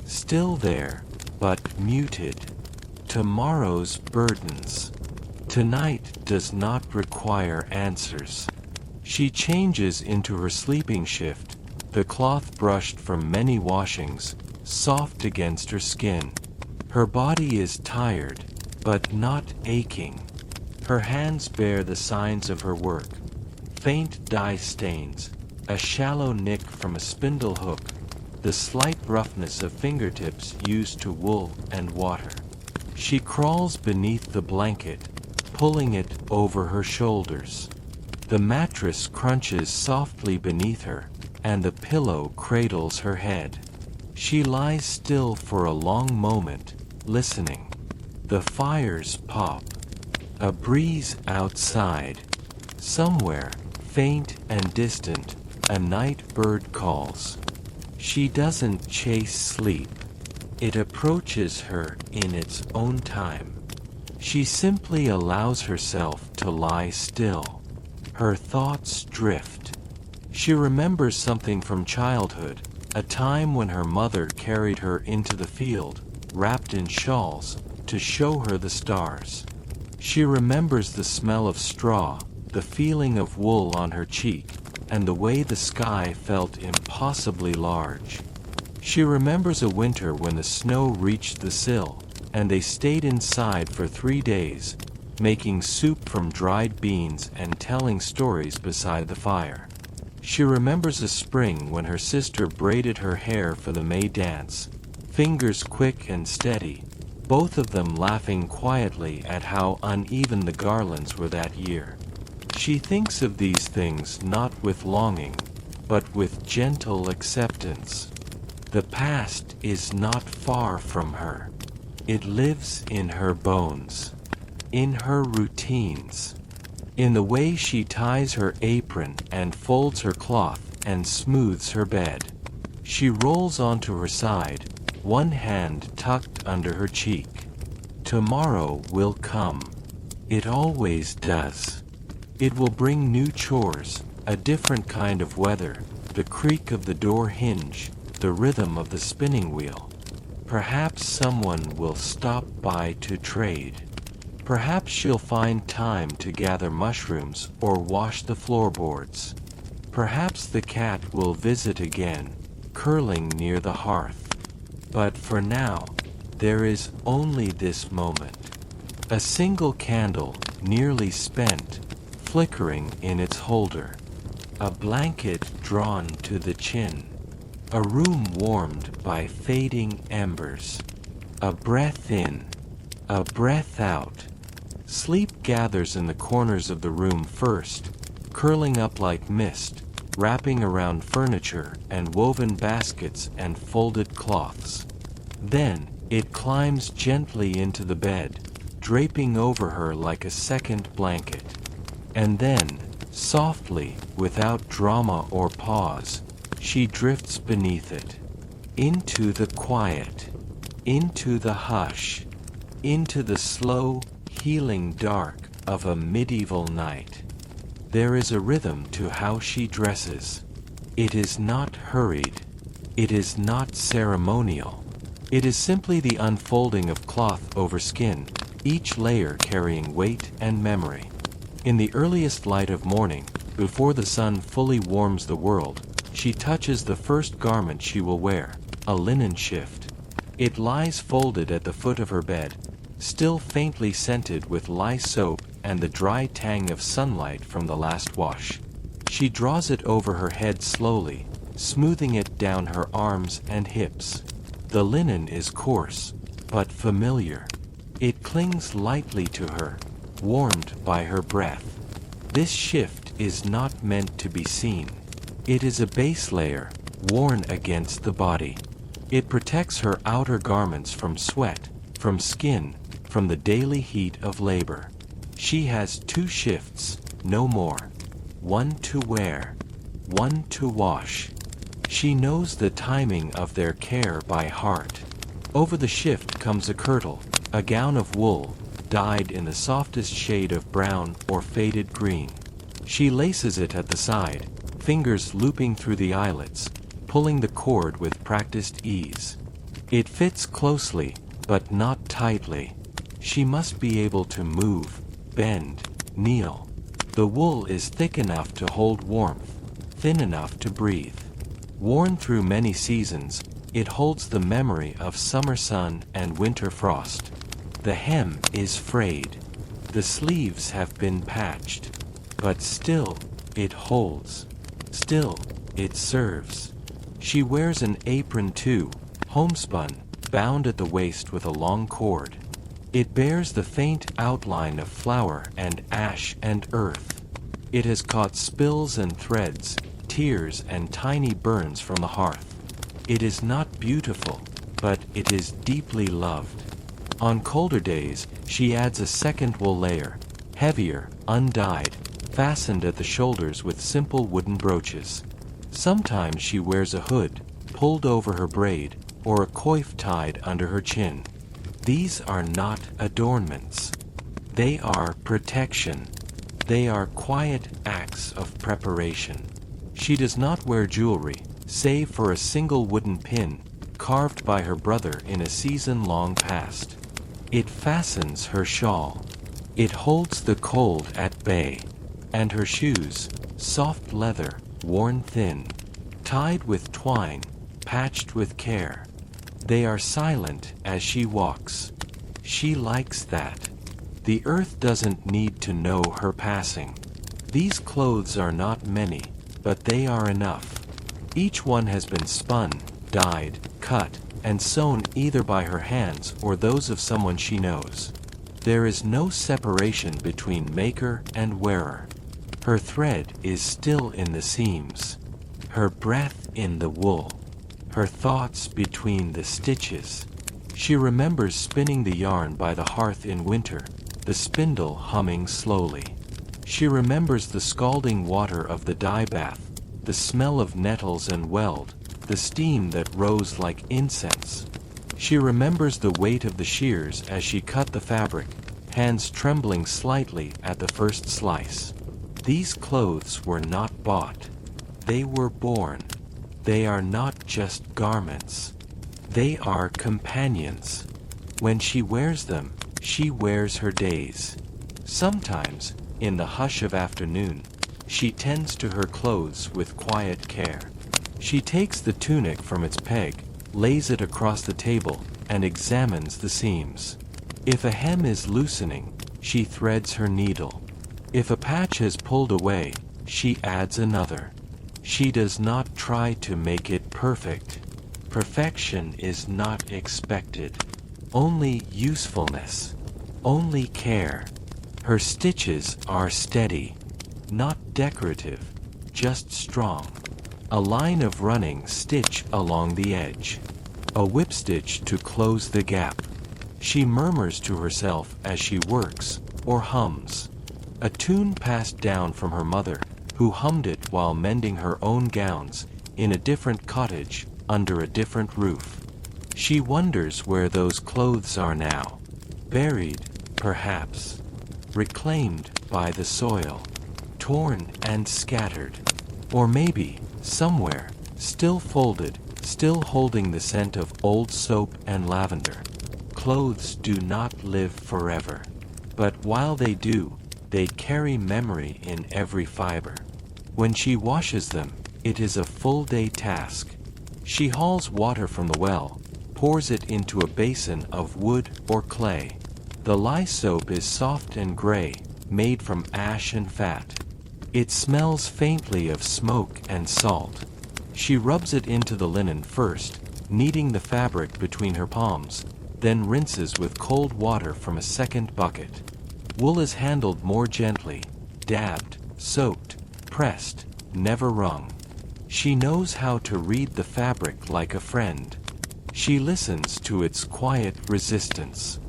Still there, but muted. Tomorrow's burdens. Tonight does not require answers. She changes into her sleeping shift, the cloth brushed from many washings, soft against her skin. Her body is tired, but not aching. Her hands bear the signs of her work. Faint dye stains, a shallow nick from a spindle hook, the slight roughness of fingertips used to wool and water. She crawls beneath the blanket, pulling it over her shoulders. The mattress crunches softly beneath her, and the pillow cradles her head. She lies still for a long moment, listening. The fires pop. A breeze outside. Somewhere, faint and distant, a night bird calls. She doesn't chase sleep. It approaches her in its own time. She simply allows herself to lie still. Her thoughts drift. She remembers something from childhood, a time when her mother carried her into the field, wrapped in shawls, to show her the stars. She remembers the smell of straw, the feeling of wool on her cheek, and the way the sky felt impossibly large. She remembers a winter when the snow reached the sill, and they stayed inside for 3 days, making soup from dried beans and telling stories beside the fire. She remembers a spring when her sister braided her hair for the May dance, fingers quick and steady, both of them laughing quietly at how uneven the garlands were that year. She thinks of these things not with longing, but with gentle acceptance. The past is not far from her. It lives in her bones, in her routines, in the way she ties her apron and folds her cloth and smooths her bed. She rolls onto her side, one hand tucked under her cheek. Tomorrow will come. It always does. It will bring new chores, a different kind of weather, the creak of the door hinge, the rhythm of the spinning wheel. Perhaps someone will stop by to trade. Perhaps she'll find time to gather mushrooms or wash the floorboards. Perhaps the cat will visit again, curling near the hearth. But for now, there is only this moment. A single candle, nearly spent, flickering in its holder. A blanket drawn to the chin. A room warmed by fading embers. A breath in, a breath out. Sleep gathers in the corners of the room first, curling up like mist, wrapping around furniture and woven baskets and folded cloths. Then, it climbs gently into the bed, draping over her like a second blanket. And then, softly, without drama or pause, she drifts beneath it. Into the quiet. Into the hush. Into the slow, healing dark of a medieval night. There is a rhythm to how she dresses. It is not hurried. It is not ceremonial. It is simply the unfolding of cloth over skin, each layer carrying weight and memory. In the earliest light of morning, before the sun fully warms the world, she touches the first garment she will wear, a linen shift. It lies folded at the foot of her bed, still faintly scented with lye soap and the dry tang of sunlight from the last wash. She draws it over her head slowly, smoothing it down her arms and hips. The linen is coarse, but familiar. It clings lightly to her, warmed by her breath. This shift is not meant to be seen. It is a base layer, worn against the body. It protects her outer garments from sweat, from skin, from the daily heat of labor. She has 2 shifts, no more. One to wear, one to wash. She knows the timing of their care by heart. Over the shift comes a kirtle, a gown of wool, dyed in the softest shade of brown or faded green. She laces it at the side, fingers looping through the eyelets, pulling the cord with practiced ease. It fits closely, but not tightly. She must be able to move, bend, kneel. The wool is thick enough to hold warmth, thin enough to breathe. Worn through many seasons, it holds the memory of summer sun and winter frost. The hem is frayed. The sleeves have been patched. But still, it holds. Still, it serves. She wears an apron too, homespun, bound at the waist with a long cord. It bears the faint outline of flour and ash and earth. It has caught spills and threads, tears and tiny burns from the hearth. It is not beautiful, but it is deeply loved. On colder days, she adds a second wool layer, heavier, undyed, fastened at the shoulders with simple wooden brooches. Sometimes she wears a hood, pulled over her braid, or a coif tied under her chin. These are not adornments. They are protection. They are quiet acts of preparation. She does not wear jewelry, save for a single wooden pin, carved by her brother in a season long past. It fastens her shawl. It holds the cold at bay. And her shoes, soft leather, worn thin, tied with twine, patched with care. They are silent as she walks. She likes that. The earth doesn't need to know her passing. These clothes are not many, but they are enough. Each one has been spun, dyed, cut, and sewn either by her hands or those of someone she knows. There is no separation between maker and wearer. Her thread is still in the seams, her breath in the wool, her thoughts between the stitches. She remembers spinning the yarn by the hearth in winter, the spindle humming slowly. She remembers the scalding water of the dye bath, the smell of nettles and weld, the steam that rose like incense. She remembers the weight of the shears as she cut the fabric, hands trembling slightly at the first slice. These clothes were not bought. They were born. They are not just garments. They are companions. When she wears them, she wears her days. Sometimes, in the hush of afternoon, she tends to her clothes with quiet care. She takes the tunic from its peg, lays it across the table, and examines the seams. If a hem is loosening, she threads her needle. If a patch has pulled away, she adds another. She does not try to make it perfect. Perfection is not expected. Only usefulness. Only care. Her stitches are steady, not decorative, just strong. A line of running stitch along the edge. A whip stitch to close the gap. She murmurs to herself as she works, or hums. A tune passed down from her mother, who hummed it while mending her own gowns, in a different cottage, under a different roof. She wonders where those clothes are now. Buried, perhaps. Reclaimed by the soil. Torn and scattered. Or maybe, somewhere, still folded, still holding the scent of old soap and lavender. Clothes do not live forever. But while they do, they carry memory in every fiber. When she washes them, it is a full-day task. She hauls water from the well, pours it into a basin of wood or clay. The lye soap is soft and gray, made from ash and fat. It smells faintly of smoke and salt. She rubs it into the linen first, kneading the fabric between her palms, then rinses with cold water from a second bucket. Wool is handled more gently, dabbed, soaked, pressed, never wrung. She knows how to read the fabric like a friend. She listens to its quiet resistance.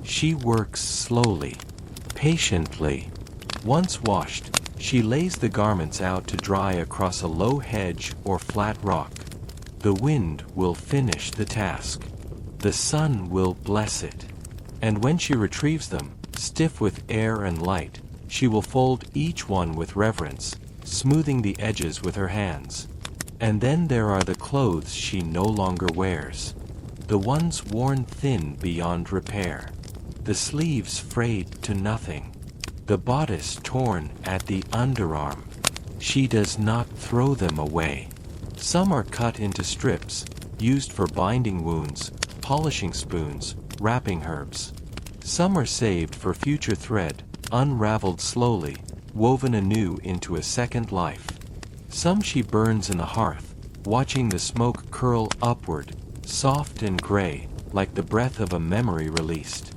She works slowly, patiently. Once washed, she lays the garments out to dry across a low hedge or flat rock. The wind will finish the task. The sun will bless it. And when she retrieves them, stiff with air and light, she will fold each one with reverence, smoothing the edges with her hands. And then there are the clothes she no longer wears. The ones worn thin beyond repair. The sleeves frayed to nothing. The bodice torn at the underarm. She does not throw them away. Some are cut into strips, used for binding wounds, polishing spoons, wrapping herbs. Some are saved for future thread, unraveled slowly, woven anew into a second life. Some she burns in the hearth, watching the smoke curl upward, soft and gray, like the breath of a memory released.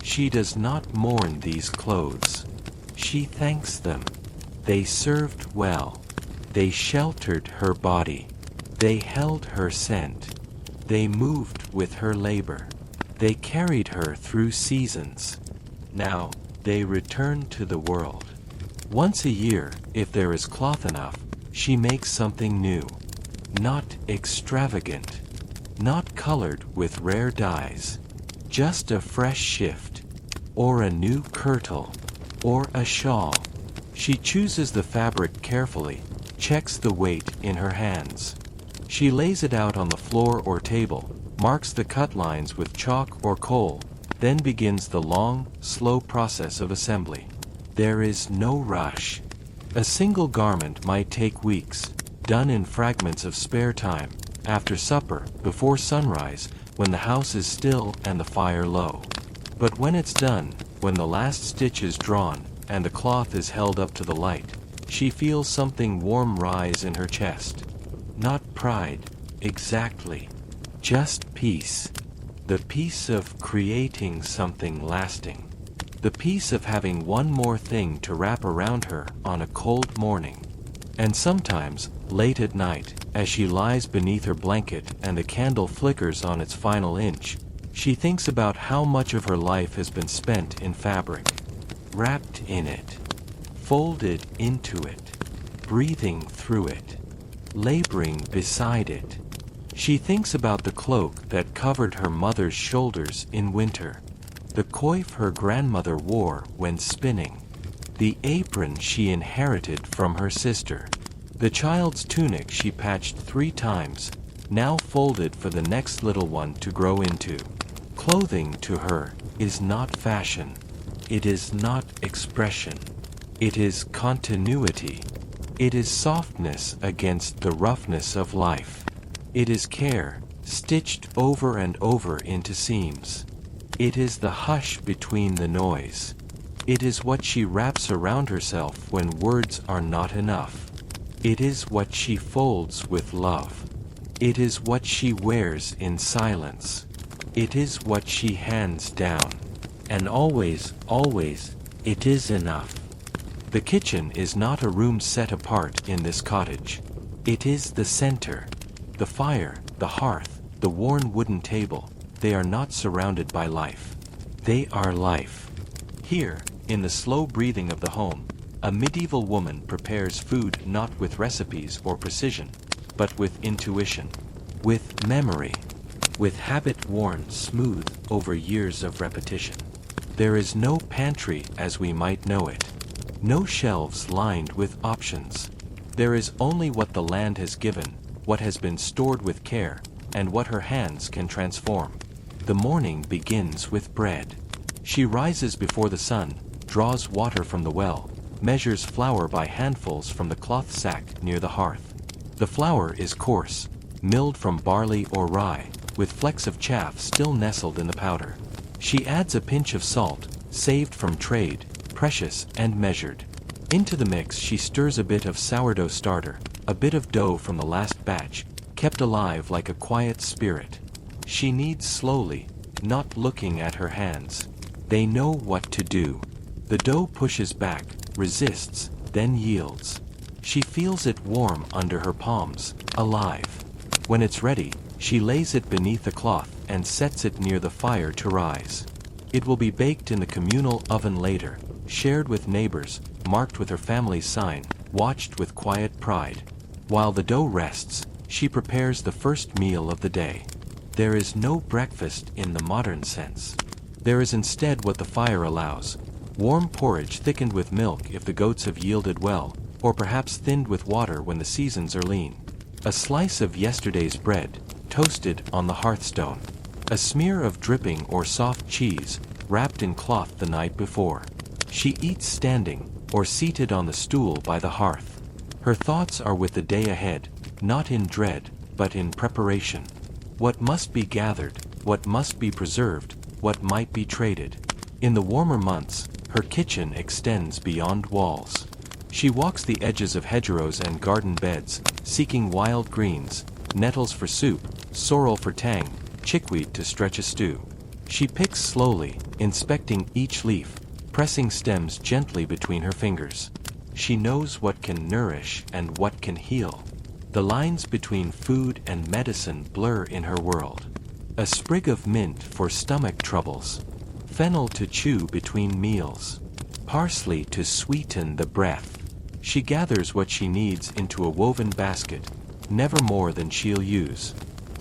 She does not mourn these clothes. She thanks them. They served well. They sheltered her body. They held her scent. They moved with her labor. They carried her through seasons. Now, they return to the world. Once a year, if there is cloth enough, she makes something new. Not extravagant. Not colored with rare dyes. Just a fresh shift. Or a new kirtle. Or a shawl. She chooses the fabric carefully, checks the weight in her hands. She lays it out on the floor or table, marks the cut lines with chalk or coal, then begins the long, slow process of assembly. There is no rush. A single garment might take weeks, done in fragments of spare time, after supper, before sunrise, when the house is still and the fire low. But when it's done, when the last stitch is drawn, and the cloth is held up to the light, she feels something warm rise in her chest. Not pride, exactly. Just peace. The peace of creating something lasting. The peace of having one more thing to wrap around her on a cold morning. And sometimes, late at night, as she lies beneath her blanket and the candle flickers on its final inch, she thinks about how much of her life has been spent in fabric. Wrapped in it. Folded into it. Breathing through it. Laboring beside it. She thinks about the cloak that covered her mother's shoulders in winter. The coif her grandmother wore when spinning. The apron she inherited from her sister. The child's tunic she patched 3 times, now folded for the next little one to grow into. Clothing to her is not fashion. It is not expression. It is continuity. It is softness against the roughness of life. It is care, stitched over and over into seams. It is the hush between the noise. It is what she wraps around herself when words are not enough. It is what she folds with love. It is what she wears in silence. It is what she hands down. And always, always, it is enough. The kitchen is not a room set apart in this cottage. It is the center. The fire, the hearth, the worn wooden table, they are not surrounded by life. They are life. Here, in the slow breathing of the home, a medieval woman prepares food not with recipes or precision, but with intuition, with memory, with habit worn smooth over years of repetition. There is no pantry as we might know it. No shelves lined with options. There is only what the land has given, what has been stored with care, and what her hands can transform. The morning begins with bread. She rises before the sun, draws water from the well, measures flour by handfuls from the cloth sack near the hearth. The flour is coarse, milled from barley or rye, with flecks of chaff still nestled in the powder. She adds a pinch of salt, saved from trade, precious and measured. Into the mix she stirs a bit of sourdough starter, a bit of dough from the last batch, kept alive like a quiet spirit. She kneads slowly, not looking at her hands. They know what to do. The dough pushes back, resists, then yields. She feels it warm under her palms, alive. When it's ready, she lays it beneath a cloth and sets it near the fire to rise. It will be baked in the communal oven later, shared with neighbors, marked with her family's sign, watched with quiet pride. While the dough rests, she prepares the first meal of the day. There is no breakfast in the modern sense. There is instead what the fire allows: warm porridge thickened with milk if the goats have yielded well, or perhaps thinned with water when the seasons are lean. A slice of yesterday's bread, toasted on the hearthstone. A smear of dripping or soft cheese, wrapped in cloth the night before. She eats standing, or seated on the stool by the hearth. Her thoughts are with the day ahead, not in dread, but in preparation. What must be gathered, what must be preserved, what might be traded. In the warmer months, her kitchen extends beyond walls. She walks the edges of hedgerows and garden beds, seeking wild greens, nettles for soup, sorrel for tang, chickweed to stretch a stew. She picks slowly, inspecting each leaf, pressing stems gently between her fingers. She knows what can nourish and what can heal. The lines between food and medicine blur in her world. A sprig of mint for stomach troubles, fennel to chew between meals, parsley to sweeten the breath. She gathers what she needs into a woven basket, never more than she'll use.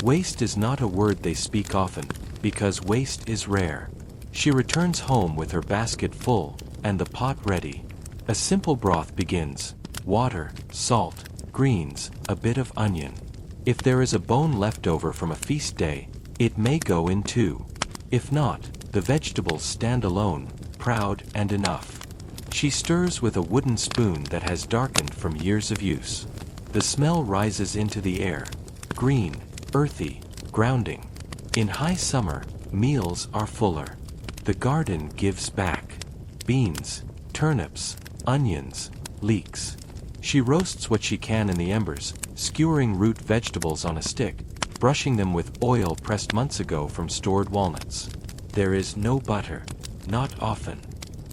Waste is not a word they speak often, because waste is rare. She returns home with her basket full, and the pot ready. A simple broth begins: water, salt, greens, a bit of onion. If there is a bone left over from a feast day, it may go in too. If not, the vegetables stand alone, proud and enough. She stirs with a wooden spoon that has darkened from years of use. The smell rises into the air, green, earthy, grounding. In high summer, meals are fuller. The garden gives back. Beans, turnips, onions, leeks. She roasts what she can in the embers, skewering root vegetables on a stick, brushing them with oil pressed months ago from stored walnuts. There is no butter, not often.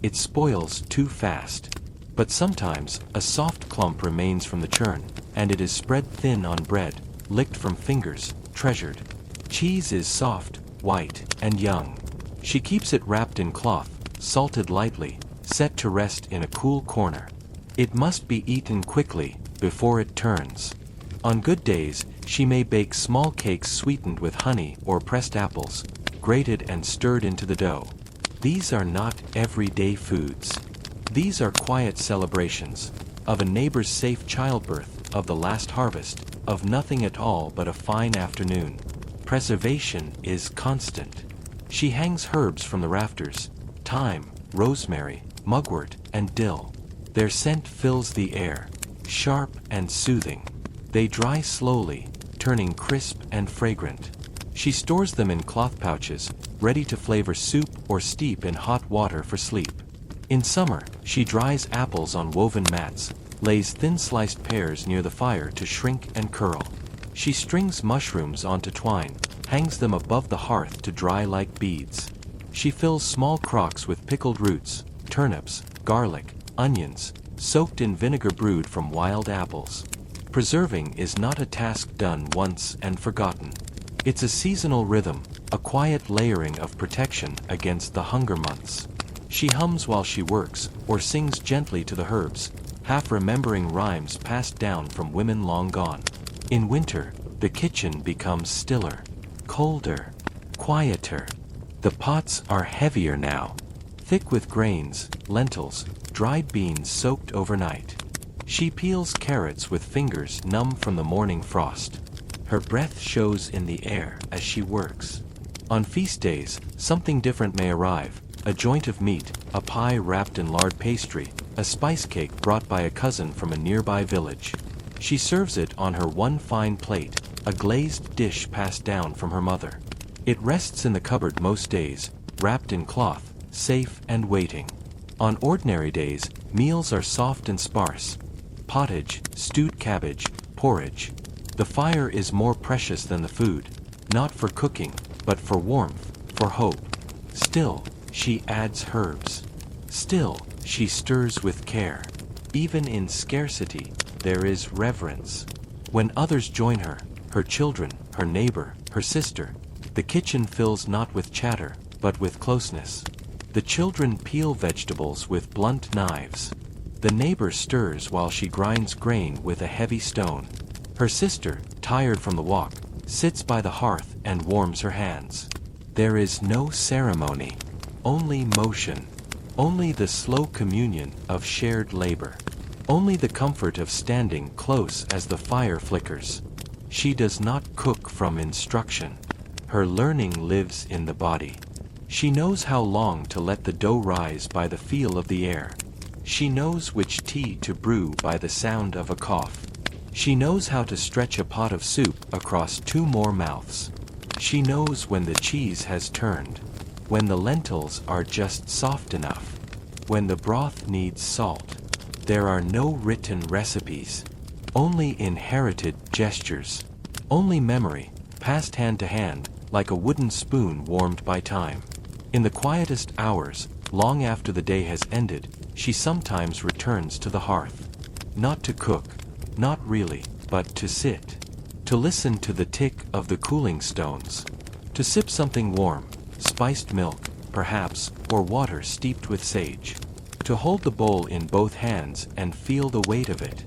It spoils too fast. But sometimes, a soft clump remains from the churn, and it is spread thin on bread, licked from fingers, treasured. Cheese is soft, white, and young. She keeps it wrapped in cloth, salted lightly, set to rest in a cool corner. It must be eaten quickly, before it turns. On good days, she may bake small cakes sweetened with honey or pressed apples, grated and stirred into the dough. These are not everyday foods. These are quiet celebrations, of a neighbor's safe childbirth, of the last harvest, of nothing at all but a fine afternoon. Preservation is constant. She hangs herbs from the rafters: thyme, rosemary, mugwort, and dill. Their scent fills the air, sharp and soothing. They dry slowly, turning crisp and fragrant. She stores them in cloth pouches, ready to flavor soup or steep in hot water for sleep. In summer, she dries apples on woven mats, lays thin-sliced pears near the fire to shrink and curl. She strings mushrooms onto twine, hangs them above the hearth to dry like beads. She fills small crocks with pickled roots, turnips, garlic, onions, soaked in vinegar brewed from wild apples. Preserving is not a task done once and forgotten. It's a seasonal rhythm, a quiet layering of protection against the hunger months. She hums while she works, or sings gently to the herbs, half remembering rhymes passed down from women long gone. In winter, the kitchen becomes stiller, colder, quieter. The pots are heavier now, thick with grains, lentils, dried beans soaked overnight. She peels carrots with fingers numb from the morning frost. Her breath shows in the air as she works. On feast days, something different may arrive: a joint of meat, a pie wrapped in lard pastry, a spice cake brought by a cousin from a nearby village. She serves it on her one fine plate, a glazed dish passed down from her mother. It rests in the cupboard most days, wrapped in cloth, safe and waiting. On ordinary days, meals are soft and sparse: pottage, stewed cabbage, porridge. The fire is more precious than the food, not for cooking, but for warmth, for hope. Still, she adds herbs. Still, she stirs with care. Even in scarcity, there is reverence. When others join her, her children, her neighbor, her sister, the kitchen fills not with chatter, but with closeness. The children peel vegetables with blunt knives. The neighbor stirs while she grinds grain with a heavy stone. Her sister, tired from the walk, sits by the hearth and warms her hands. There is no ceremony, only motion, only the slow communion of shared labor, only the comfort of standing close as the fire flickers. She does not cook from instruction. Her learning lives in the body. She knows how long to let the dough rise by the feel of the air. She knows which tea to brew by the sound of a cough. She knows how to stretch a pot of soup across two more mouths. She knows when the cheese has turned, when the lentils are just soft enough, when the broth needs salt. There are no written recipes, only inherited gestures, only memory, passed hand to hand, like a wooden spoon warmed by time. In the quietest hours, long after the day has ended, she sometimes returns to the hearth. Not to cook, not really, but to sit. To listen to the tick of the cooling stones. To sip something warm, spiced milk, perhaps, or water steeped with sage. To hold the bowl in both hands and feel the weight of it.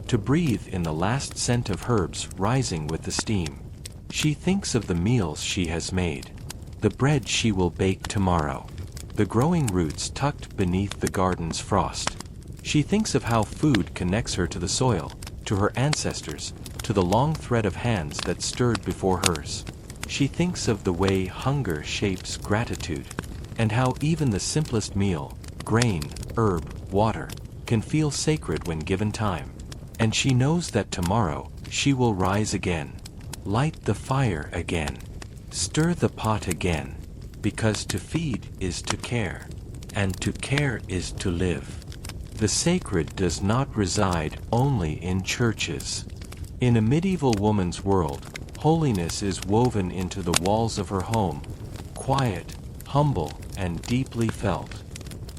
To breathe in the last scent of herbs rising with the steam. She thinks of the meals she has made. The bread she will bake tomorrow. The growing roots tucked beneath the garden's frost. She thinks of how food connects her to the soil, to her ancestors, to the long thread of hands that stirred before hers. She thinks of the way hunger shapes gratitude, and how even the simplest meal, grain, herb, water, can feel sacred when given time. And she knows that tomorrow she will rise again, light the fire again, stir the pot again, because to feed is to care, and to care is to live. The sacred does not reside only in churches. In a medieval woman's world, holiness is woven into the walls of her home, quiet, humble, and deeply felt.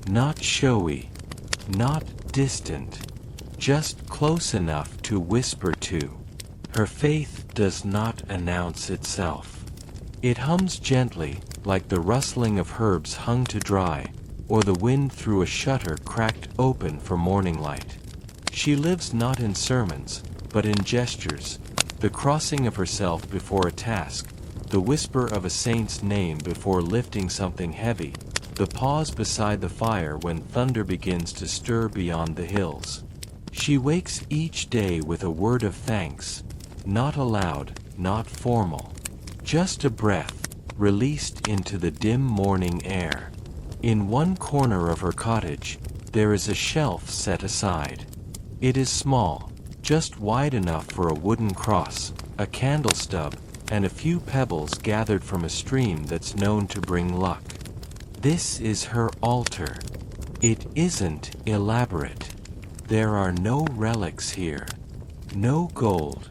Not showy, not distant, just close enough to whisper to. Her faith does not announce itself. It hums gently, like the rustling of herbs hung to dry, or the wind through a shutter cracked open for morning light. She lives not in sermons, but in gestures, the crossing of herself before a task, the whisper of a saint's name before lifting something heavy, the pause beside the fire when thunder begins to stir beyond the hills. She wakes each day with a word of thanks, not aloud, not formal, just a breath, released into the dim morning air. In one corner of her cottage, there is a shelf set aside. It is small, just wide enough for a wooden cross, a candle stub, and a few pebbles gathered from a stream that's known to bring luck. This is her altar. It isn't elaborate. There are no relics here. No gold.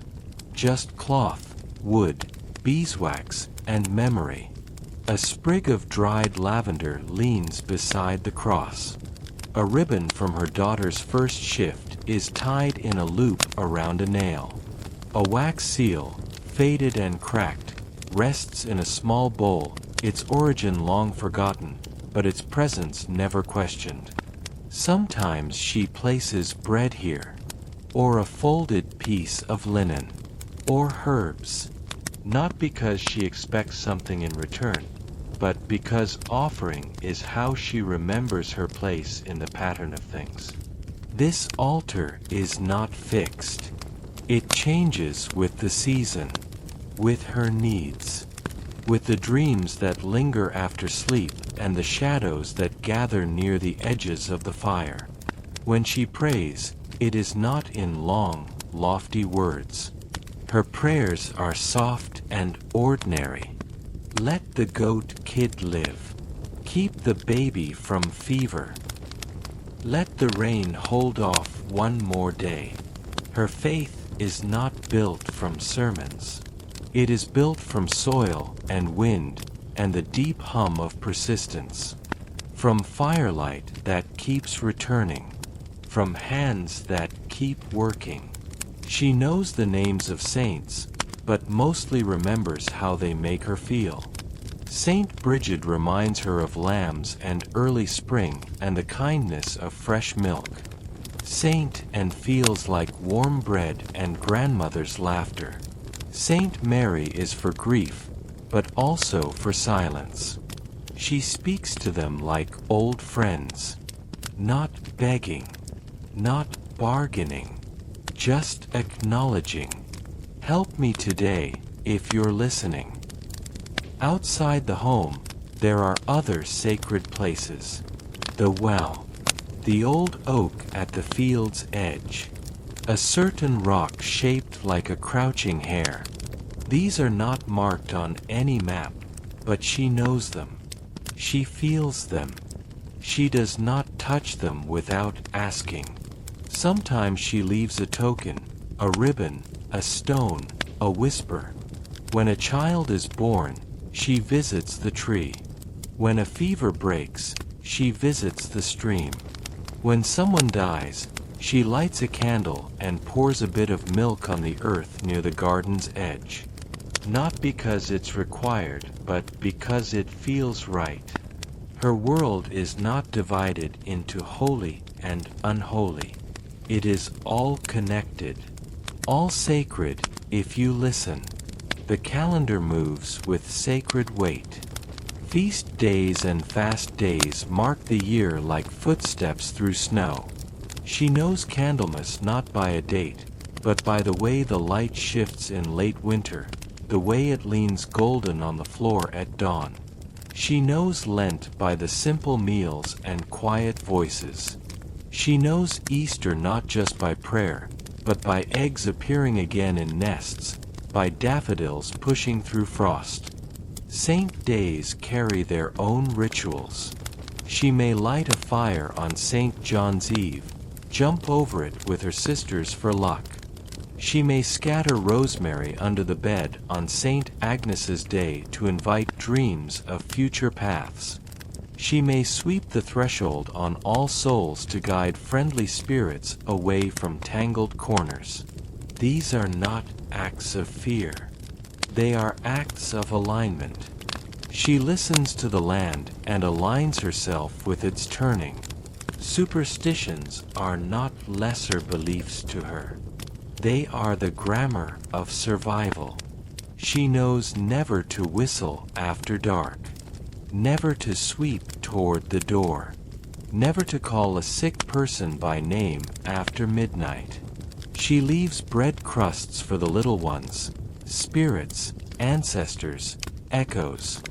Just cloth, wood, beeswax, and memory. A sprig of dried lavender leans beside the cross. A ribbon from her daughter's first shift is tied in a loop around a nail. A wax seal, faded and cracked, rests in a small bowl, its origin long forgotten, but its presence never questioned. Sometimes she places bread here, or a folded piece of linen, or herbs, not because she expects something in return, but because offering is how she remembers her place in the pattern of things. This altar is not fixed. It changes with the season, with her needs, with the dreams that linger after sleep and the shadows that gather near the edges of the fire. When she prays, it is not in long, lofty words. Her prayers are soft and ordinary. Let the goat kid live. Keep the baby from fever. Let the rain hold off one more day. Her faith is not built from sermons. It is built from soil and wind and the deep hum of persistence. From firelight that keeps returning. From hands that keep working. She knows the names of saints, but mostly remembers how they make her feel. Saint Bridget reminds her of lambs and early spring and the kindness of fresh milk. Saint and feels like warm bread and grandmother's laughter. Saint Mary is for grief, but also for silence. She speaks to them like old friends, not begging, not bargaining, just acknowledging. Help me today, if you're listening. Outside the home, there are other sacred places. The well, the old oak at the field's edge, a certain rock shaped like a crouching hare. These are not marked on any map, but she knows them. She feels them. She does not touch them without asking. Sometimes she leaves a token, a ribbon, a stone, a whisper. When a child is born, she visits the tree. When a fever breaks, she visits the stream. When someone dies, she lights a candle and pours a bit of milk on the earth near the garden's edge. Not because it's required, but because it feels right. Her world is not divided into holy and unholy. It is all connected, all sacred if you listen. The calendar moves with sacred weight. Feast days and fast days mark the year like footsteps through snow. She knows Candlemas not by a date, but by the way the light shifts in late winter, the way it leans golden on the floor at dawn. She knows Lent by the simple meals and quiet voices. She knows Easter not just by prayer, but by eggs appearing again in nests, by daffodils pushing through frost. Saint days carry their own rituals. She may light a fire on St. John's Eve, jump over it with her sisters for luck. She may scatter rosemary under the bed on St. Agnes's Day to invite dreams of future paths. She may sweep the threshold on All Souls to guide friendly spirits away from tangled corners. These are not acts of fear. They are acts of alignment. She listens to the land and aligns herself with its turning. Superstitions are not lesser beliefs to her. They are the grammar of survival. She knows never to whistle after dark, never to sweep toward the door, never to call a sick person by name after midnight. She leaves bread crusts for the little ones, spirits, ancestors, echoes.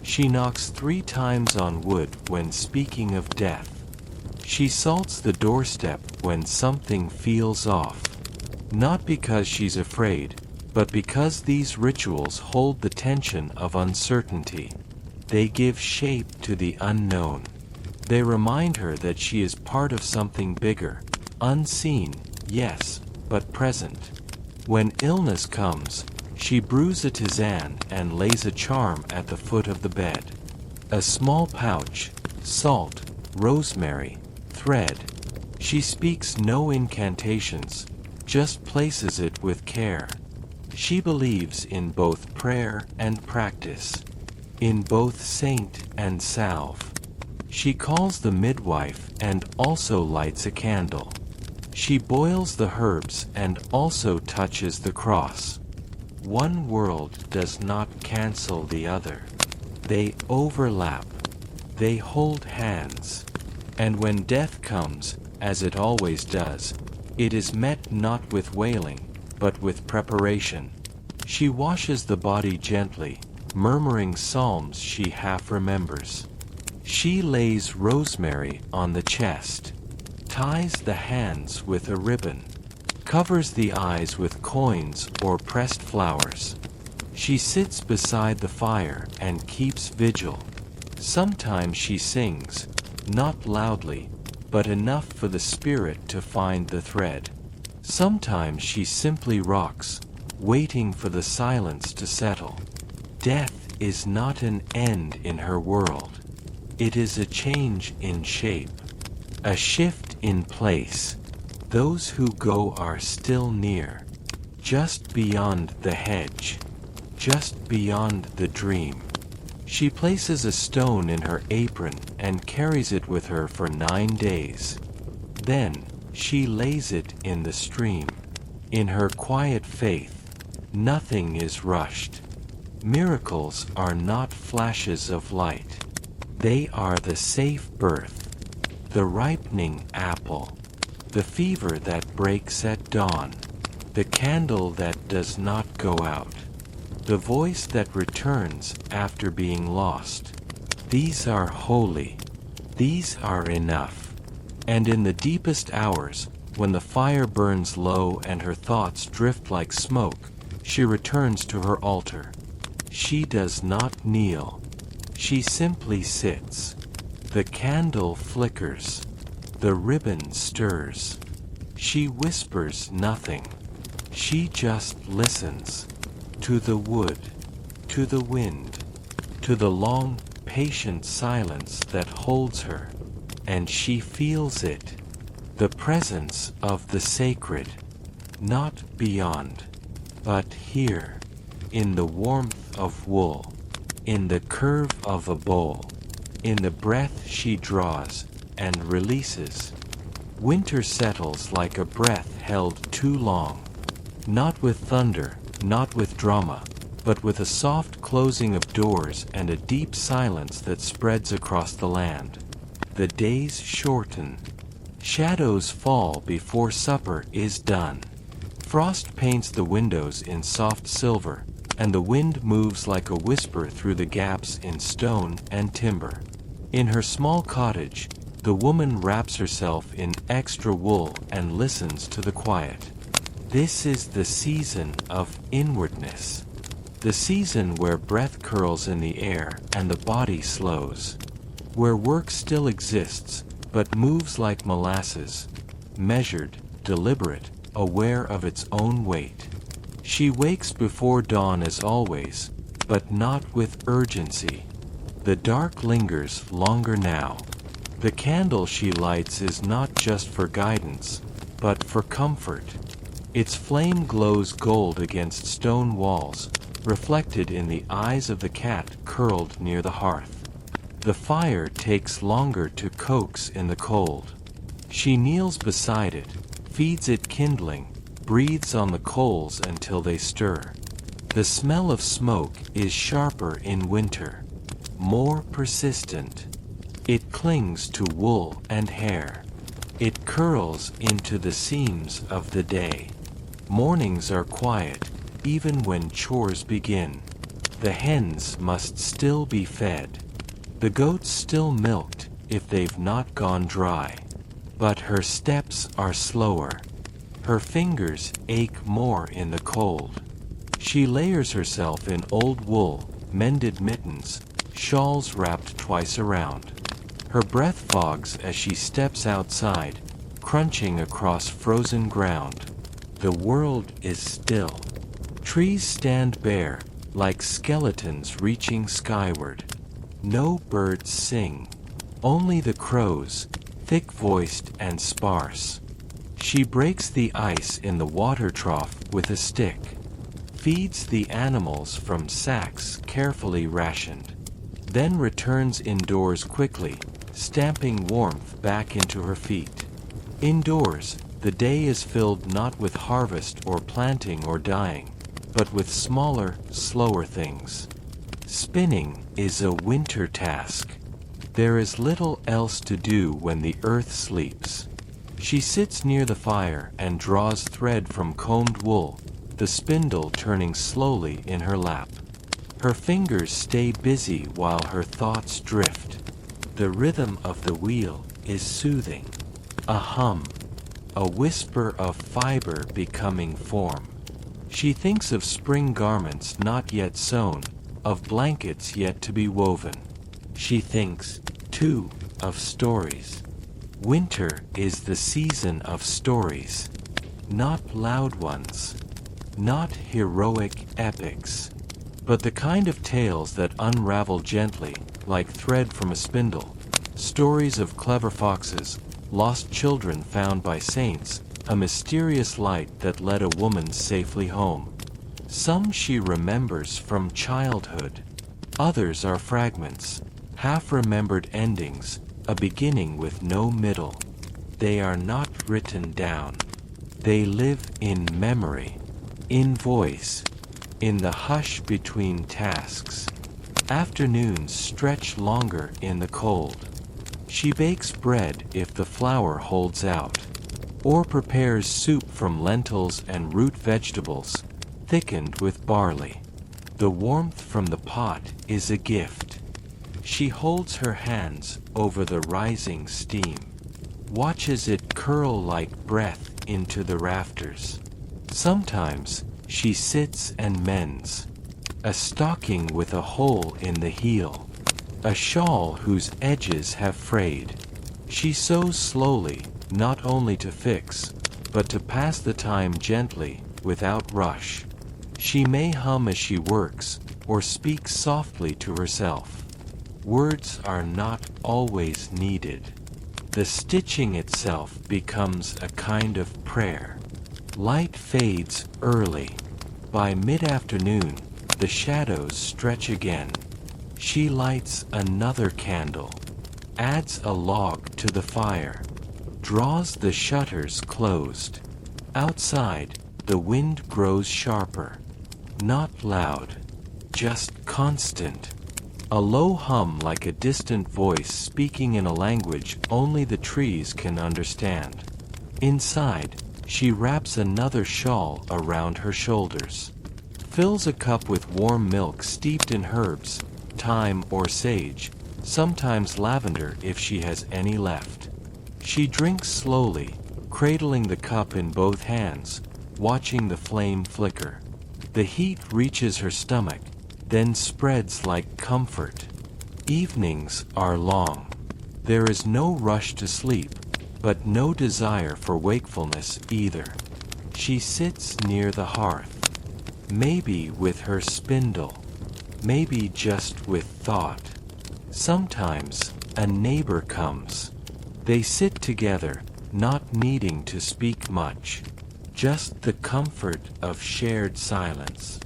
She knocks 3 times on wood when speaking of death. She salts the doorstep when something feels off. Not because she's afraid, but because these rituals hold the tension of uncertainty. They give shape to the unknown. They remind her that she is part of something bigger, unseen, yes, but present. When illness comes, she brews a tisane and lays a charm at the foot of the bed. A small pouch, salt, rosemary, thread. She speaks no incantations, just places it with care. She believes in both prayer and practice, in both saint and salve. She calls the midwife and also lights a candle. She boils the herbs and also touches the cross. One world does not cancel the other. They overlap. They hold hands. And when death comes, as it always does, it is met not with wailing, but with preparation. She washes the body gently, murmuring psalms she half remembers. She lays rosemary on the chest, ties the hands with a ribbon, covers the eyes with coins or pressed flowers. She sits beside the fire and keeps vigil. Sometimes she sings, not loudly, but enough for the spirit to find the thread. Sometimes she simply rocks, waiting for the silence to settle. Death is not an end in her world. It is a change in shape, a shift in place. Those who go are still near, just beyond the hedge, just beyond the dream. She places a stone in her apron and carries it with her for 9 days. Then, she lays it in the stream. In her quiet faith, nothing is rushed. Miracles are not flashes of light. They are the safe birth, the ripening apple, the fever that breaks at dawn, the candle that does not go out, the voice that returns after being lost. These are holy. These are enough. And in the deepest hours, when the fire burns low and her thoughts drift like smoke, she returns to her altar. She does not kneel. She simply sits. The candle flickers. The ribbon stirs. She whispers nothing. She just listens. To the wood, to the wind, to the long, patient silence that holds her. And she feels it. The presence of the sacred. Not beyond, but here. In the warmth of wool, in the curve of a bowl, in the breath she draws and releases. Winter settles like a breath held too long, not with thunder, not with drama, but with a soft closing of doors and a deep silence that spreads across the land. The days shorten. Shadows fall before supper is done. Frost paints the windows in soft silver, and the wind moves like a whisper through the gaps in stone and timber. In her small cottage, the woman wraps herself in extra wool and listens to the quiet. This is the season of inwardness, the season where breath curls in the air and the body slows, where work still exists, but moves like molasses, measured, deliberate, aware of its own weight. She wakes before dawn as always, but not with urgency. The dark lingers longer now. The candle she lights is not just for guidance, but for comfort. Its flame glows gold against stone walls, reflected in the eyes of the cat curled near the hearth. The fire takes longer to coax in the cold. She kneels beside it, feeds it kindling, breathes on the coals until they stir. The smell of smoke is sharper in winter, more persistent. It clings to wool and hair. It curls into the seams of the day. Mornings are quiet, even when chores begin. The hens must still be fed. The goats still milked, if they've not gone dry. But her steps are slower. Her fingers ache more in the cold. She layers herself in old wool, mended mittens, shawls wrapped twice around. Her breath fogs as she steps outside, crunching across frozen ground. The world is still. Trees stand bare, like skeletons reaching skyward. No birds sing. Only the crows, thick-voiced and sparse. She breaks the ice in the water trough with a stick, feeds the animals from sacks carefully rationed, then returns indoors quickly, stamping warmth back into her feet. Indoors, the day is filled not with harvest or planting or dyeing, but with smaller, slower things. Spinning is a winter task. There is little else to do when the earth sleeps. She sits near the fire and draws thread from combed wool, the spindle turning slowly in her lap. Her fingers stay busy while her thoughts drift. The rhythm of the wheel is soothing. A hum, a whisper of fiber becoming form. She thinks of spring garments not yet sewn, of blankets yet to be woven. She thinks, too, of stories. Winter is the season of stories. Not loud ones. Not heroic epics. But the kind of tales that unravel gently, like thread from a spindle. Stories of clever foxes, lost children found by saints, a mysterious light that led a woman safely home. Some she remembers from childhood. Others are fragments, half-remembered endings, a beginning with no middle. They are not written down. They live in memory, in voice, in the hush between tasks. Afternoons stretch longer in the cold. She bakes bread if the flour holds out, or prepares soup from lentils and root vegetables, thickened with barley. The warmth from the pot is a gift. She holds her hands over the rising steam, watches it curl like breath into the rafters. Sometimes she sits and mends a stocking with a hole in the heel, a shawl whose edges have frayed. She sews slowly, not only to fix, but to pass the time gently, without rush. She may hum as she works, or speak softly to herself. Words are not always needed. The stitching itself becomes a kind of prayer. Light fades early. By mid-afternoon, the shadows stretch again. She lights another candle, adds a log to the fire, draws the shutters closed. Outside, the wind grows sharper. Not loud, just constant. A low hum like a distant voice speaking in a language only the trees can understand. Inside, she wraps another shawl around her shoulders, fills a cup with warm milk steeped in herbs, thyme or sage, sometimes lavender if she has any left. She drinks slowly, cradling the cup in both hands, watching the flame flicker. The heat reaches her stomach, then spreads like comfort. Evenings are long. There is no rush to sleep, but no desire for wakefulness either. She sits near the hearth, maybe with her spindle, maybe just with thought. Sometimes a neighbor comes. They sit together, not needing to speak much, just the comfort of shared silence,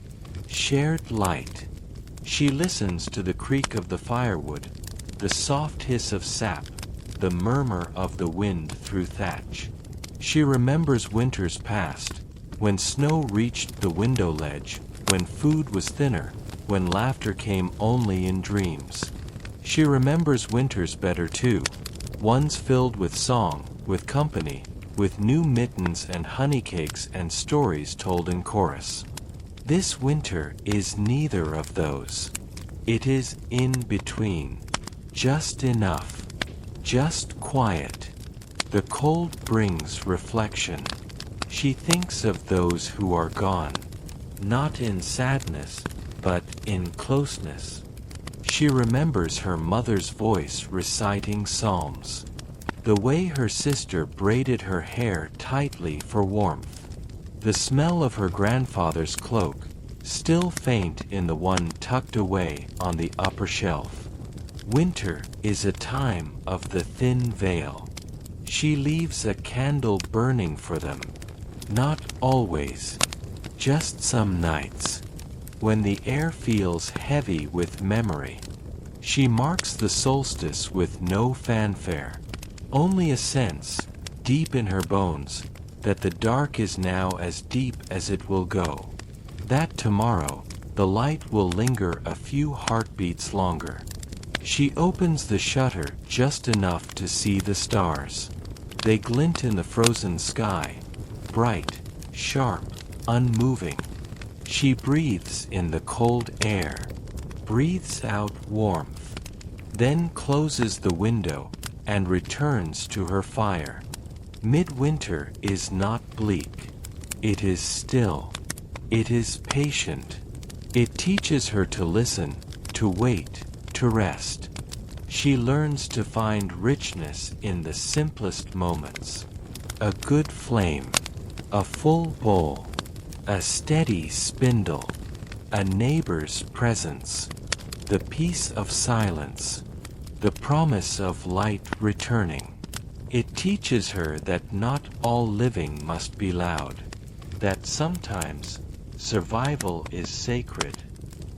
shared light. She listens to the creak of the firewood, the soft hiss of sap, the murmur of the wind through thatch. She remembers winters past, when snow reached the window ledge, when food was thinner, when laughter came only in dreams. She remembers winters better too, ones filled with song, with company, with new mittens and honey cakes and stories told in chorus. This winter is neither of those. It is in between. Just enough. Just quiet. The cold brings reflection. She thinks of those who are gone, not in sadness, but in closeness. She remembers her mother's voice reciting psalms, the way her sister braided her hair tightly for warmth, the smell of her grandfather's cloak, still faint in the one tucked away on the upper shelf. Winter is a time of the thin veil. She leaves a candle burning for them. Not always. Just some nights. When the air feels heavy with memory. She marks the solstice with no fanfare. Only a sense, deep in her bones, that the dark is now as deep as it will go. That tomorrow, the light will linger a few heartbeats longer. She opens the shutter just enough to see the stars. They glint in the frozen sky, bright, sharp, unmoving. She breathes in the cold air, breathes out warmth, then closes the window and returns to her fire. Midwinter is not bleak. It is still. It is patient. It teaches her to listen, to wait, to rest. She learns to find richness in the simplest moments. A good flame, a full bowl, a steady spindle, a neighbor's presence, the peace of silence, the promise of light returning. It teaches her that not all living must be loud, that sometimes survival is sacred,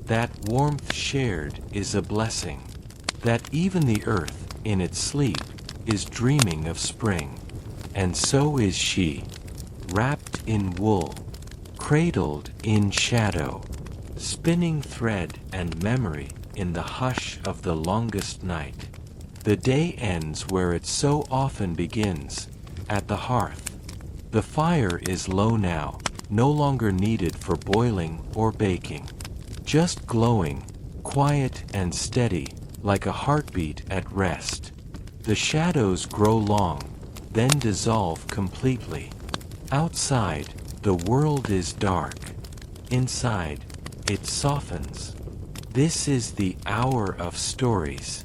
that warmth shared is a blessing, that even the earth, in its sleep, is dreaming of spring. And so is she, wrapped in wool, cradled in shadow, spinning thread and memory in the hush of the longest night. The day ends where it so often begins, at the hearth. The fire is low now, no longer needed for boiling or baking. Just glowing, quiet and steady, like a heartbeat at rest. The shadows grow long, then dissolve completely. Outside, the world is dark. Inside, it softens. This is the hour of stories.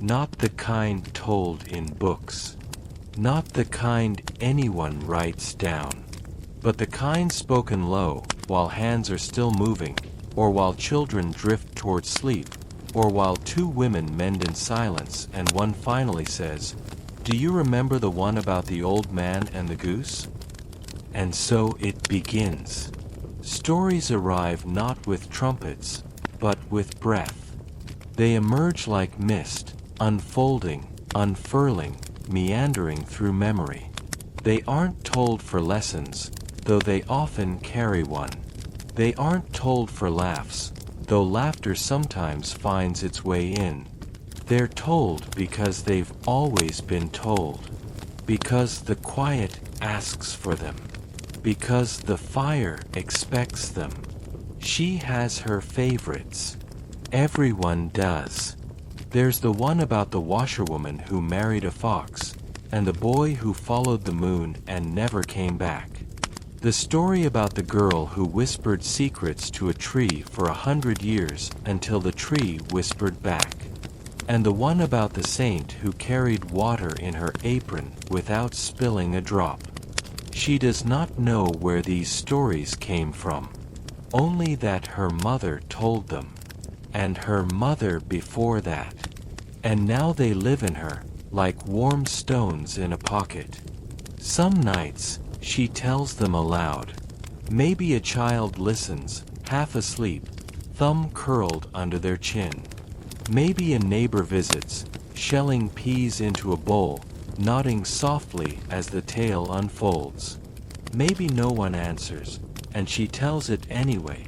Not the kind told in books. Not the kind anyone writes down. But the kind spoken low, while hands are still moving, or while children drift toward sleep, or while two women mend in silence and one finally says, "Do you remember the one about the old man and the goose?" And so it begins. Stories arrive not with trumpets, but with breath. They emerge like mist, unfolding, unfurling, meandering through memory. They aren't told for lessons, though they often carry one. They aren't told for laughs, though laughter sometimes finds its way in. They're told because they've always been told. Because the quiet asks for them. Because the fire expects them. She has her favorites. Everyone does. There's the one about the washerwoman who married a fox, and the boy who followed the moon and never came back. The story about the girl who whispered secrets to a tree for 100 years until the tree whispered back. And the one about the saint who carried water in her apron without spilling a drop. She does not know where these stories came from, only that her mother told them. And her mother before that. And now they live in her, like warm stones in a pocket. Some nights, she tells them aloud. Maybe a child listens, half asleep, thumb curled under their chin. Maybe a neighbor visits, shelling peas into a bowl, nodding softly as the tale unfolds. Maybe no one answers, and she tells it anyway.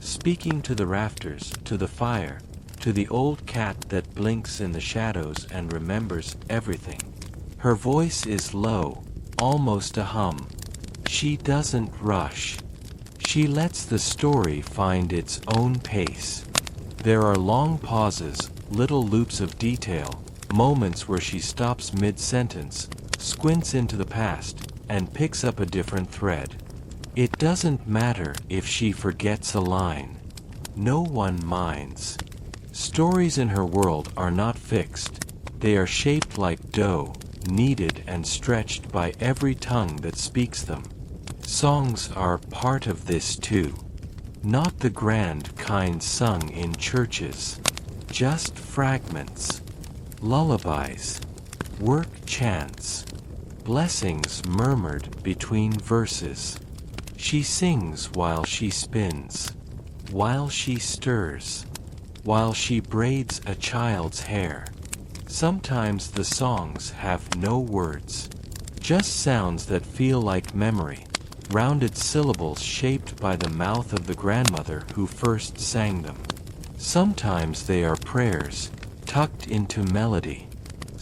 Speaking to the rafters, to the fire, to the old cat that blinks in the shadows and remembers everything. Her voice is low, almost a hum. She doesn't rush. She lets the story find its own pace. There are long pauses, little loops of detail, moments where she stops mid-sentence, squints into the past, and picks up a different thread. It doesn't matter if she forgets a line. No one minds. Stories in her world are not fixed. They are shaped like dough, kneaded and stretched by every tongue that speaks them. Songs are part of this too. Not the grand kind sung in churches. Just fragments. Lullabies. Work chants. blessings murmured between verses. She sings while she spins, while she stirs, while she braids a child's hair. Sometimes the songs have no words, just sounds that feel like memory, rounded syllables shaped by the mouth of the grandmother who first sang them. Sometimes they are prayers, tucked into melody.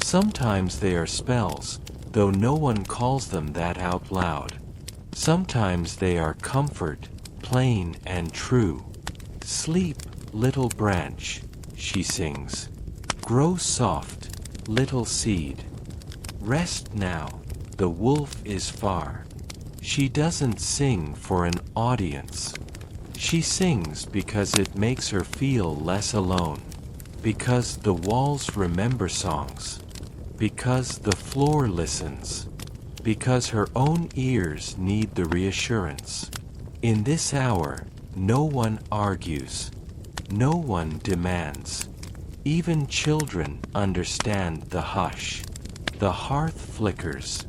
Sometimes they are spells, though no one calls them that out loud. Sometimes they are comfort, plain and true. Sleep, little branch, she sings. Grow soft, little seed. Rest now, the wolf is far. She doesn't sing for an audience. She sings because it makes her feel less alone. Because the walls remember songs. Because the floor listens. Because her own ears need the reassurance. In this hour, no one argues. No one demands. Even children understand the hush. The hearth flickers.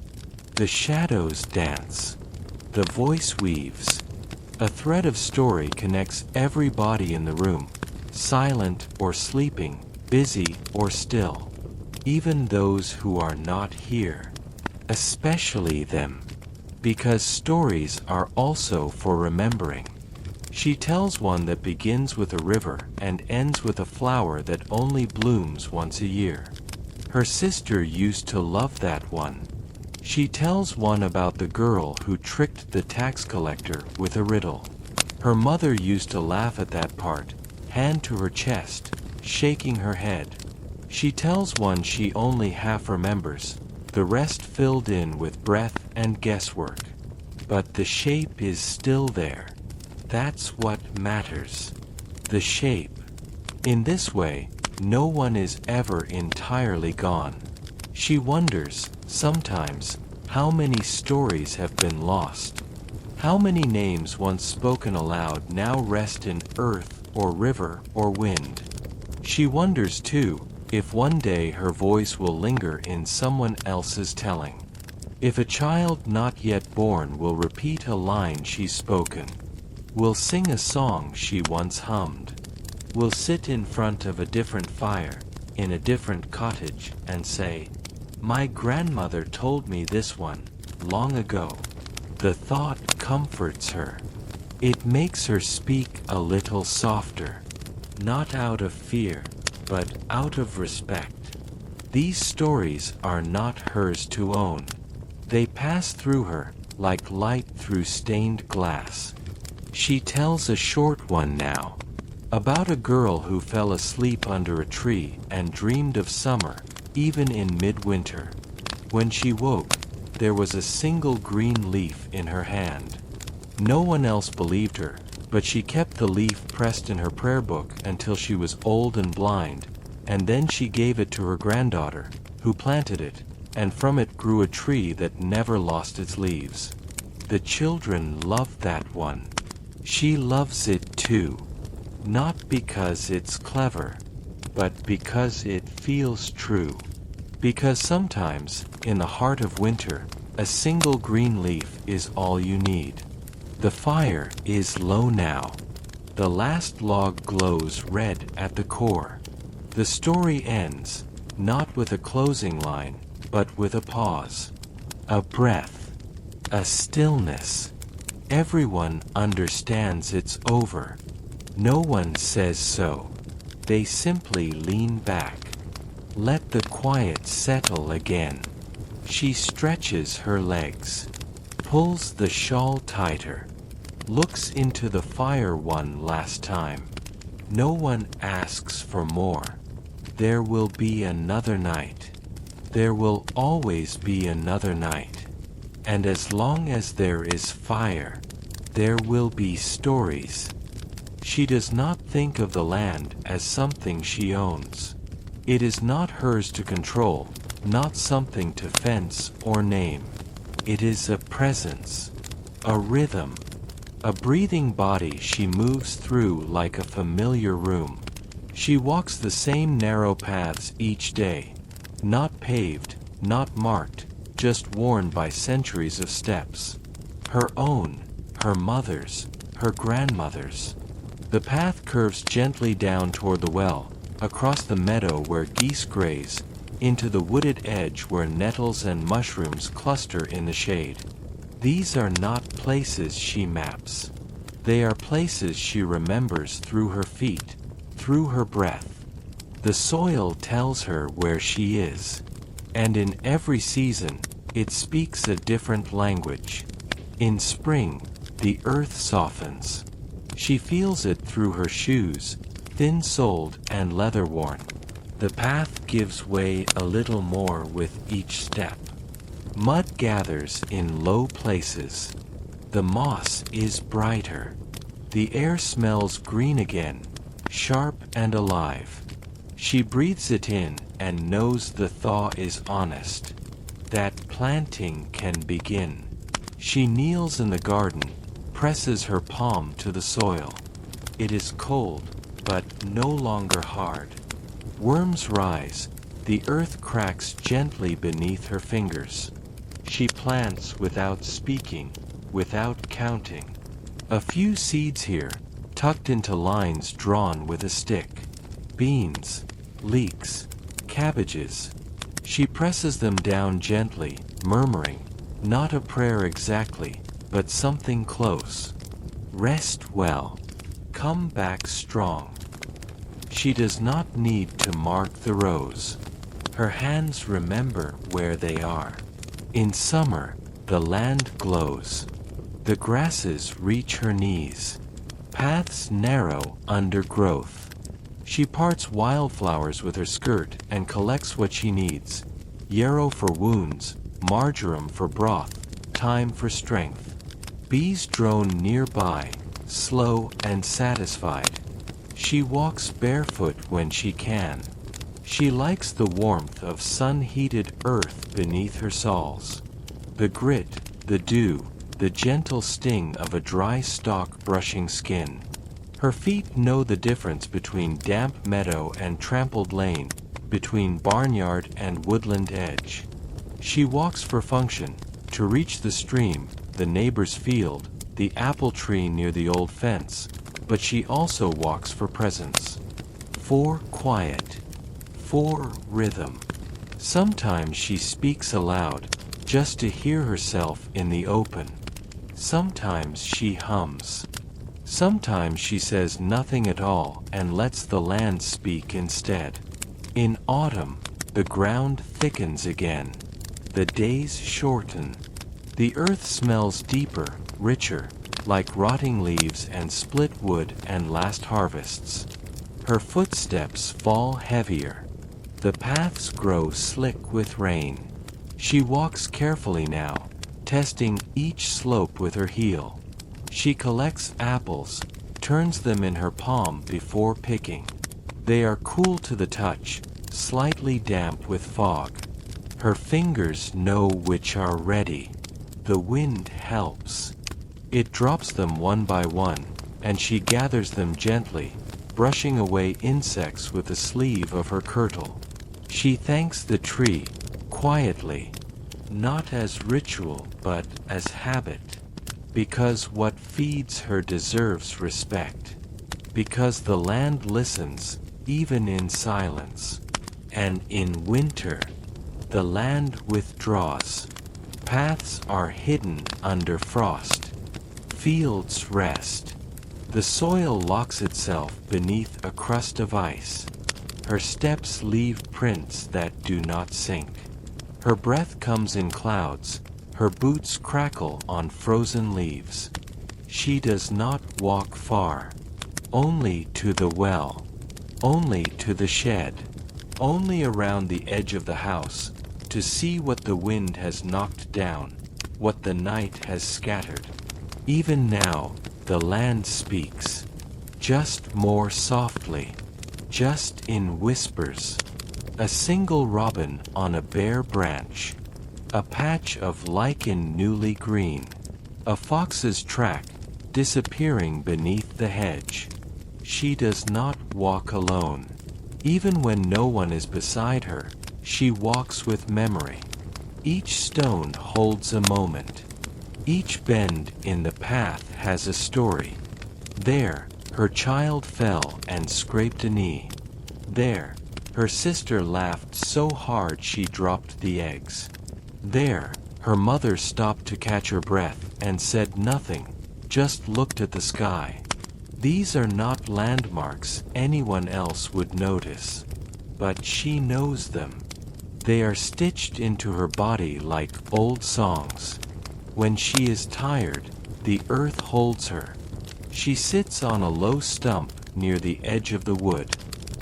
The shadows dance. The voice weaves. A thread of story connects everybody in the room, silent or sleeping, busy or still. Even those who are not here. Especially them. Because stories are also for remembering. She tells one that begins with a river and ends with a flower that only blooms once a year. Her sister used to love that one. She tells one about the girl who tricked the tax collector with a riddle. Her mother used to laugh at that part, hand to her chest, shaking her head. She tells one she only half remembers, the rest filled in with breath and guesswork. But the shape is still there. That's what matters. The shape. In this way, no one is ever entirely gone. She wonders, sometimes, how many stories have been lost. How many names once spoken aloud now rest in earth or river or wind. She wonders too, if one day her voice will linger in someone else's telling. If a child not yet born will repeat a line she's spoken. Will sing a song she once hummed. Will sit in front of a different fire, in a different cottage, and say, "My grandmother told me this one, long ago." The thought comforts her. It makes her speak a little softer. Not out of fear, but out of respect. These stories are not hers to own. They pass through her, like light through stained glass. She tells a short one now, about a girl who fell asleep under a tree and dreamed of summer, even in midwinter. When she woke, there was a single green leaf in her hand. No one else believed her, but she kept the leaf pressed in her prayer book until she was old and blind, and then she gave it to her granddaughter, who planted it, and from it grew a tree that never lost its leaves. The children loved that one. She loves it too. Not because it's clever, but because it feels true. Because sometimes, in the heart of winter, a single green leaf is all you need. The fire is low now. The last log glows red at the core. The story ends, not with a closing line, but with a pause. A breath. A stillness. Everyone understands it's over. No one says so. They simply lean back. Let the quiet settle again. She stretches her legs, pulls the shawl tighter, looks into the fire one last time. No one asks for more. There will be another night. There will always be another night. And as long as there is fire, there will be stories. She does not think of the land as something she owns. It is not hers to control, not something to fence or name. It is a presence, a rhythm, a breathing body she moves through like a familiar room. She walks the same narrow paths each day, not paved, not marked, just worn by centuries of steps. Her own, her mother's, her grandmother's. The path curves gently down toward the well, across the meadow where geese graze, into the wooded edge where nettles and mushrooms cluster in the shade. These are not places she maps. They are places she remembers through her feet, through her breath. The soil tells her where she is. And in every season, it speaks a different language. In spring, the earth softens. She feels it through her shoes, thin-soled and leather-worn. The path gives way a little more with each step. Mud gathers in low places. The moss is brighter. The air smells green again, sharp and alive. She breathes it in and knows the thaw is honest, that planting can begin. She kneels in the garden, presses her palm to the soil. It is cold, but no longer hard. Worms rise, the earth cracks gently beneath her fingers. She plants without speaking, without counting. A few seeds here, tucked into lines drawn with a stick. Beans, leeks, cabbages. She presses them down gently, murmuring, not a prayer exactly, but something close. Rest well. Come back strong. She does not need to mark the rows. Her hands remember where they are. In summer, the land glows. The grasses reach her knees. Paths narrow under growth. She parts wildflowers with her skirt and collects what she needs. Yarrow for wounds, marjoram for broth, thyme for strength. Bees drone nearby, slow and satisfied. She walks barefoot when she can. She likes the warmth of sun-heated earth beneath her soles. The grit, the dew, the gentle sting of a dry stalk brushing skin. Her feet know the difference between damp meadow and trampled lane, between barnyard and woodland edge. She walks for function, to reach the stream, the neighbor's field, the apple tree near the old fence, but she also walks for presence. For quiet. For rhythm. Sometimes she speaks aloud, just to hear herself in the open. Sometimes she hums. Sometimes she says nothing at all and lets the land speak instead. In autumn, the ground thickens again. The days shorten. The earth smells deeper, richer, like rotting leaves and split wood and last harvests. Her footsteps fall heavier. The paths grow slick with rain. She walks carefully now, testing each slope with her heel. She collects apples, turns them in her palm before picking. They are cool to the touch, slightly damp with fog. Her fingers know which are ready. The wind helps. It drops them one by one, and she gathers them gently, brushing away insects with the sleeve of her kirtle. She thanks the tree, quietly, not as ritual but as habit. Because what feeds her deserves respect. Because the land listens, even in silence. And in winter, the land withdraws. Paths are hidden under frost. Fields rest. The soil locks itself beneath a crust of ice. Her steps leave prints that do not sink. Her breath comes in clouds. Her boots crackle on frozen leaves. She does not walk far. Only to the well. Only to the shed. Only around the edge of the house, to see what the wind has knocked down, what the night has scattered. Even now, the land speaks. Just more softly. Just in whispers. A single robin on a bare branch. A patch of lichen newly green. A fox's track, disappearing beneath the hedge. She does not walk alone. Even when no one is beside her, she walks with memory. Each stone holds a moment. Each bend in the path has a story. There, her child fell and scraped a knee. There, her sister laughed so hard she dropped the eggs. There, her mother stopped to catch her breath and said nothing, just looked at the sky. These are not landmarks anyone else would notice. But she knows them. They are stitched into her body like old songs. When she is tired, the earth holds her. She sits on a low stump near the edge of the wood.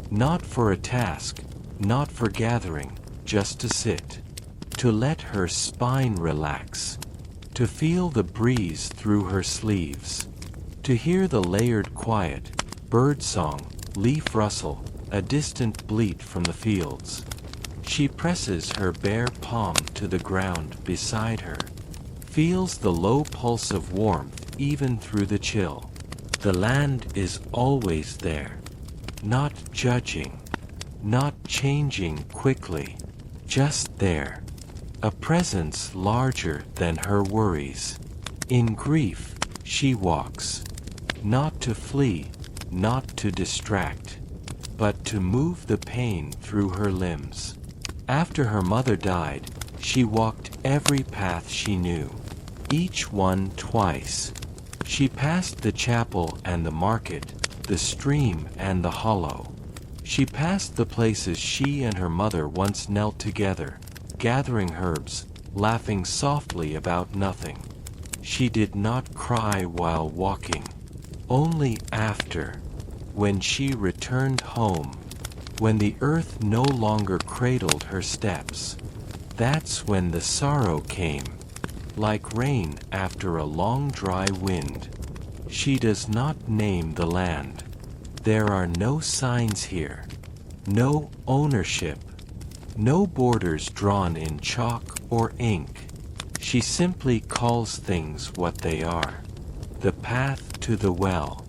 Not for a task, not for gathering, just to sit. To let her spine relax. To feel the breeze through her sleeves. To hear the layered quiet, bird song, leaf rustle, a distant bleat from the fields. She presses her bare palm to the ground beside her. Feels the low pulse of warmth even through the chill. The land is always there. Not judging. Not changing quickly. Just there. A presence larger than her worries. In grief, she walks. Not to flee, not to distract, but to move the pain through her limbs. After her mother died, she walked every path she knew. Each one twice. She passed the chapel and the market, the stream and the hollow. She passed the places she and her mother once knelt together, gathering herbs, laughing softly about nothing. She did not cry while walking. Only after, when she returned home, when the earth no longer cradled her steps. That's when the sorrow came. Like rain after a long dry wind. She does not name the land. There are no signs here. No ownership. No borders drawn in chalk or ink. She simply calls things what they are. The path to the well.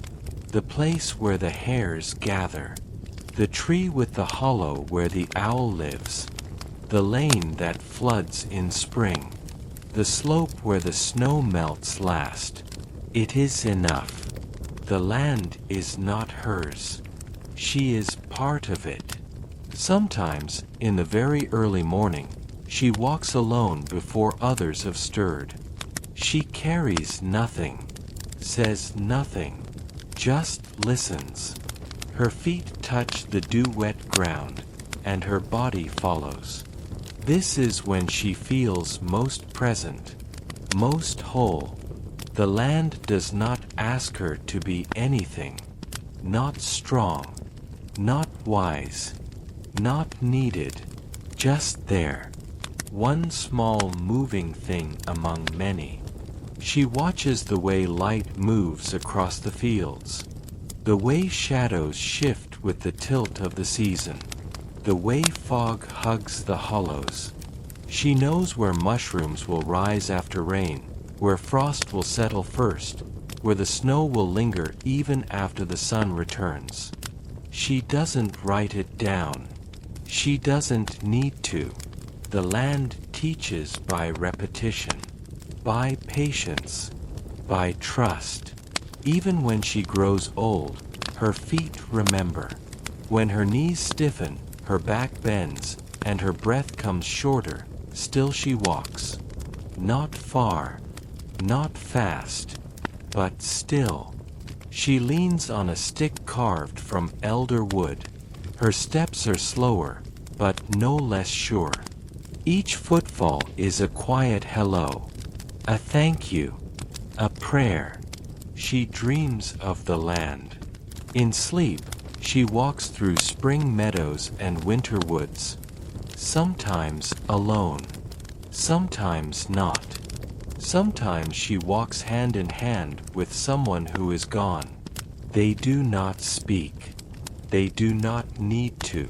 The place where the hares gather. The tree with the hollow where the owl lives. The lane that floods in spring. The slope where the snow melts last. It is enough. The land is not hers. She is part of it. Sometimes, in the very early morning, she walks alone before others have stirred. She carries nothing, says nothing, just listens. Her feet touch the dew-wet ground, and her body follows. This is when she feels most present, most whole. The land does not ask her to be anything. Not strong, not wise, not needed, just there. One small moving thing among many. She watches the way light moves across the fields. The way shadows shift with the tilt of the season. The way fog hugs the hollows. She knows where mushrooms will rise after rain, where frost will settle first, where the snow will linger even after the sun returns. She doesn't write it down. She doesn't need to. The land teaches by repetition, by patience, by trust. Even when she grows old, her feet remember. When her knees stiffen, her back bends, and her breath comes shorter, still she walks. Not far, not fast, but still. She leans on a stick carved from elder wood. Her steps are slower, but no less sure. Each footfall is a quiet hello, a thank you, a prayer. She dreams of the land. In sleep, she walks through spring meadows and winter woods. Sometimes alone, sometimes not. Sometimes she walks hand in hand with someone who is gone. They do not speak. They do not need to.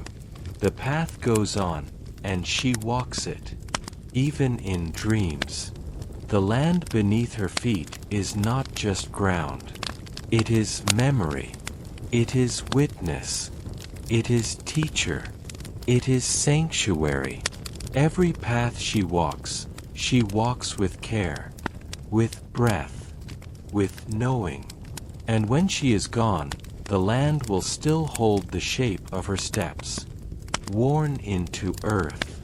The path goes on, and she walks it. Even in dreams. The land beneath her feet is not just ground. It is memory. It is witness. It is teacher. It is sanctuary. Every path she walks with care, with breath, with knowing. And when she is gone, the land will still hold the shape of her steps, worn into earth,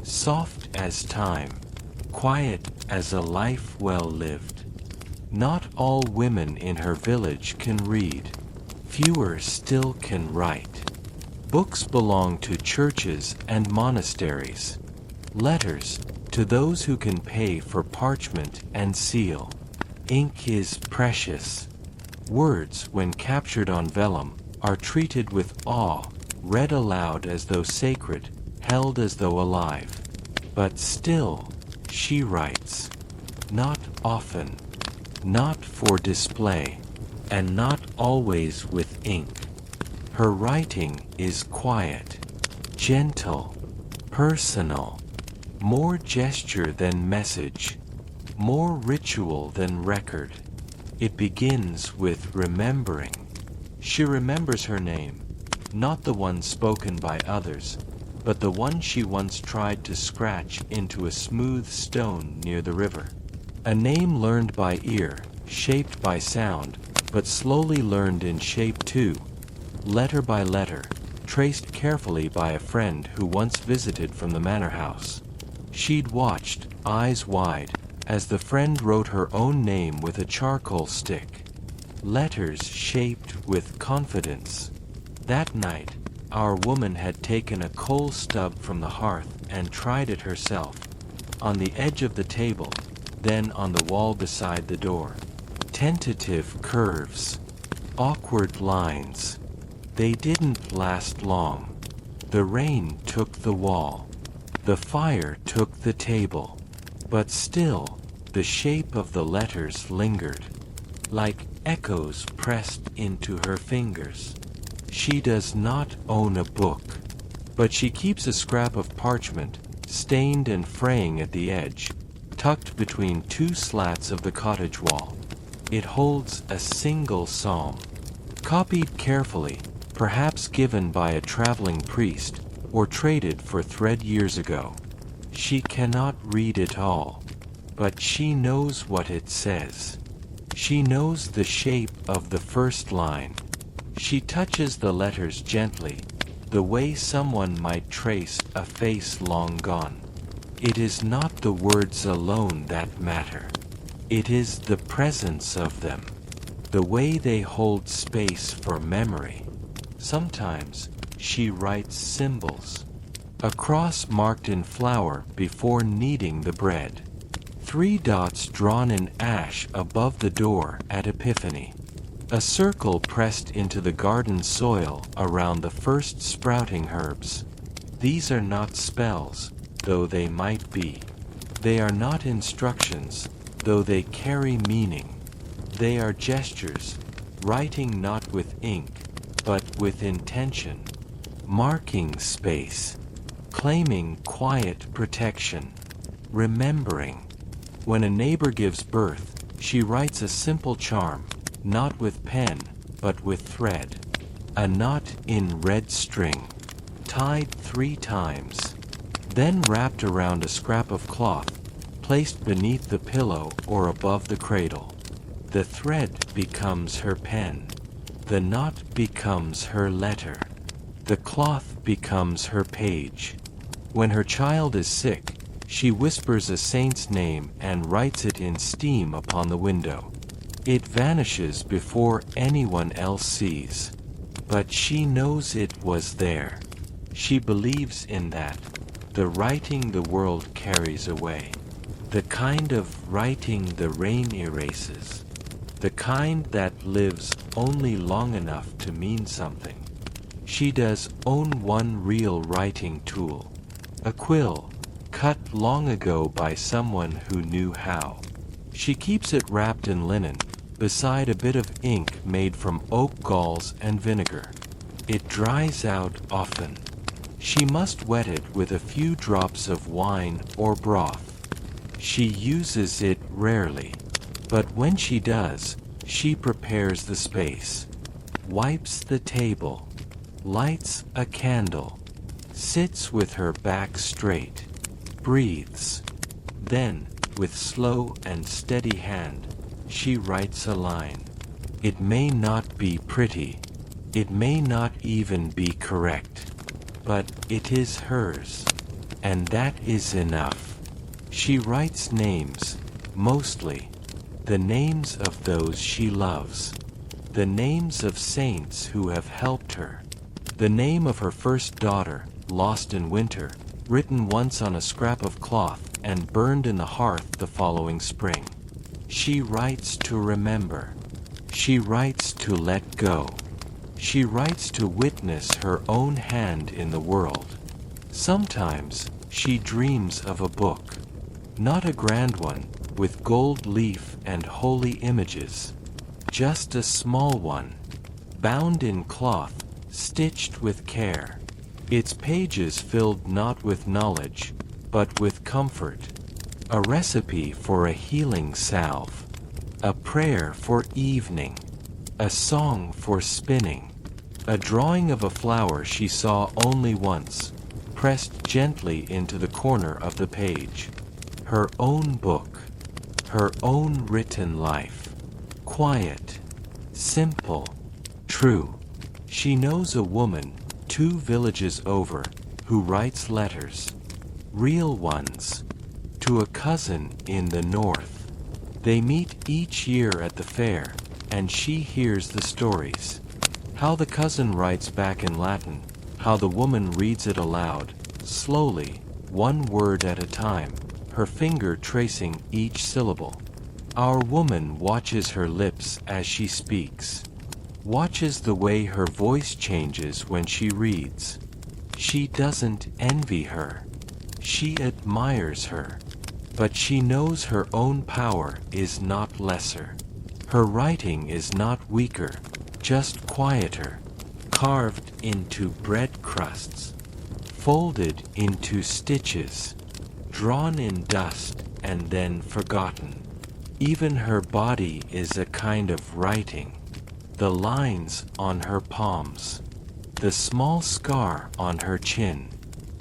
soft as time, quiet as a life well lived. Not all women in her village can read, fewer still can write. Books belong to churches and monasteries, letters to those who can pay for parchment and seal. Ink is precious. Words, when captured on vellum, are treated with awe, read aloud as though sacred, held as though alive. But still, she writes. Not often, not for display, and not always with ink. Her writing is quiet, gentle, personal, more gesture than message, more ritual than record. It begins with remembering. She remembers her name, not the one spoken by others, but the one she once tried to scratch into a smooth stone near the river. A name learned by ear, shaped by sound, but slowly learned in shape too, letter by letter, traced carefully by a friend who once visited from the manor house. She'd watched, eyes wide, as the friend wrote her own name with a charcoal stick. Letters shaped with confidence. That night, our woman had taken a coal stub from the hearth and tried it herself, on the edge of the table, then on the wall beside the door. Tentative curves, awkward lines. They didn't last long. The rain took the wall. The fire took the table. But still, the shape of the letters lingered, like echoes pressed into her fingers. She does not own a book, but she keeps a scrap of parchment, stained and fraying at the edge, tucked between two slats of the cottage wall. It holds a single psalm, copied carefully, perhaps given by a traveling priest, or traded for thread years ago. She cannot read it all, but she knows what it says. She knows the shape of the first line. She touches the letters gently, the way someone might trace a face long gone. It is not the words alone that matter. It is the presence of them, the way they hold space for memory. Sometimes she writes symbols. A cross marked in flour before kneading the bread. 3 dots drawn in ash above the door at Epiphany. A circle pressed into the garden soil around the first sprouting herbs. These are not spells, though they might be. They are not instructions, though they carry meaning. They are gestures, writing not with ink, but with intention. Marking space. Claiming quiet protection. Remembering. When a neighbor gives birth, she writes a simple charm, not with pen, but with thread. A knot in red string, tied 3 times, then wrapped around a scrap of cloth, placed beneath the pillow or above the cradle. The thread becomes her pen. The knot becomes her letter. The cloth becomes her page. When her child is sick, she whispers a saint's name and writes it in steam upon the window. It vanishes before anyone else sees. But she knows it was there. She believes in that. The writing the world carries away. The kind of writing the rain erases. The kind that lives only long enough to mean something. She does own one real writing tool. A quill, cut long ago by someone who knew how. She keeps it wrapped in linen, beside a bit of ink made from oak galls and vinegar. It dries out often. She must wet it with a few drops of wine or broth. She uses it rarely, but when she does, she prepares the space, wipes the table, lights a candle, sits with her back straight. breathes. Then, with slow and steady hand, she writes a line. It may not be pretty, it may not even be correct, but it is hers, and that is enough. She writes names, mostly, the names of those she loves, the names of saints who have helped her, the name of her first daughter, lost in winter, written once on a scrap of cloth and burned in the hearth the following spring. She writes to remember. She writes to let go. She writes to witness her own hand in the world. Sometimes she dreams of a book, not a grand one, with gold leaf and holy images, just a small one, bound in cloth, stitched with care, its pages filled not with knowledge, but with comfort, a recipe for a healing salve, a prayer for evening, a song for spinning, a drawing of a flower she saw only once, pressed gently into the corner of the page. Her own book, her own written life, quiet, simple, true. She knows a woman, 2 villages over, who writes letters, real ones, to a cousin in the north. They meet each year at the fair, and she hears the stories. How the cousin writes back in Latin, how the woman reads it aloud, slowly, one word at a time, her finger tracing each syllable. Our woman watches her lips as she speaks, watches the way her voice changes when she reads. She doesn't envy her. She admires her. But she knows her own power is not lesser. Her writing is not weaker, just quieter, carved into bread crusts, folded into stitches, drawn in dust and then forgotten. Even her body is a kind of writing. The lines on her palms, the small scar on her chin,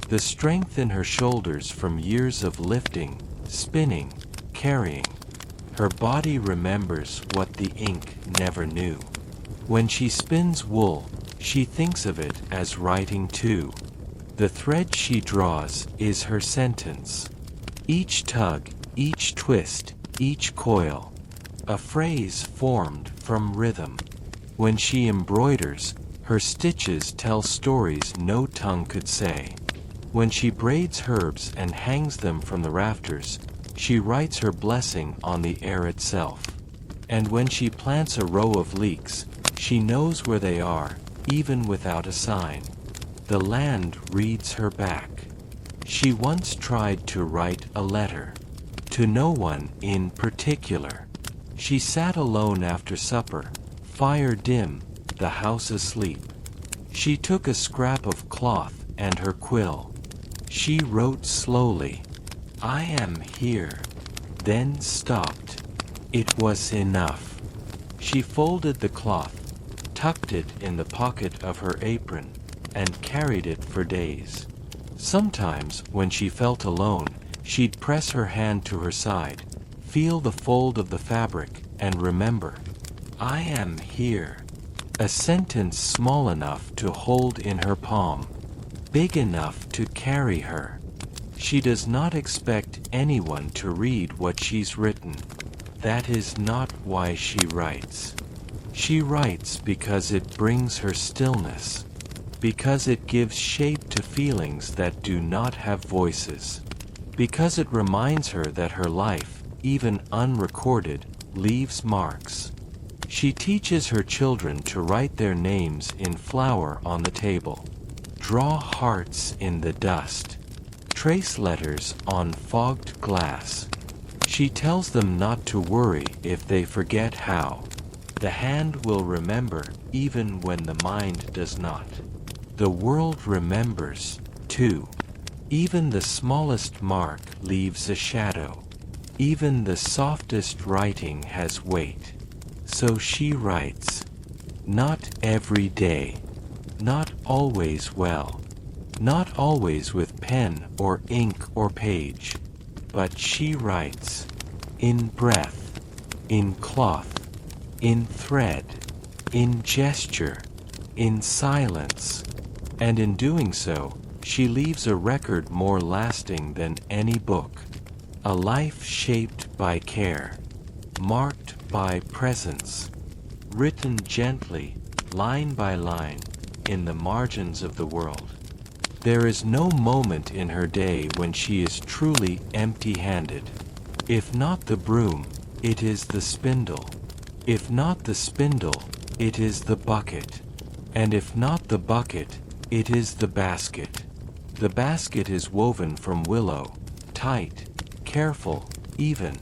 the strength in her shoulders from years of lifting, spinning, carrying. Her body remembers what the ink never knew. When she spins wool, she thinks of it as writing too. The thread she draws is her sentence. Each tug, each twist, each coil, a phrase formed from rhythm. When she embroiders, her stitches tell stories no tongue could say. When she braids herbs and hangs them from the rafters, she writes her blessing on the air itself. And when she plants a row of leeks, she knows where they are, even without a sign. The land reads her back. She once tried to write a letter, to no one in particular. She sat alone after supper, fire dim, the house asleep. She took a scrap of cloth and her quill. She wrote slowly, "I am here," then stopped. It was enough. She folded the cloth, tucked it in the pocket of her apron, and carried it for days. Sometimes, when she felt alone, she'd press her hand to her side, feel the fold of the fabric, and remember, "I am here." A sentence small enough to hold in her palm, big enough to carry her. She does not expect anyone to read what she's written. That is not why she writes. She writes because it brings her stillness, because it gives shape to feelings that do not have voices, because it reminds her that her life, even unrecorded, leaves marks. She teaches her children to write their names in flour on the table, draw hearts in the dust, trace letters on fogged glass. She tells them not to worry if they forget how. The hand will remember even when the mind does not. The world remembers, too. Even the smallest mark leaves a shadow. Even the softest writing has weight. So she writes. Not every day. Not always well. Not always with pen or ink or page, but she writes. In breath, in cloth, in thread, in gesture, in silence, and in doing so, she leaves a record more lasting than any book. A life shaped by care, marked by presence, written gently, line by line, in the margins of the world. There is no moment in her day when she is truly empty-handed. If not the broom, it is the spindle. If not the spindle, it is the bucket. And if not the bucket, it is the basket. The basket is woven from willow, tight, careful, even.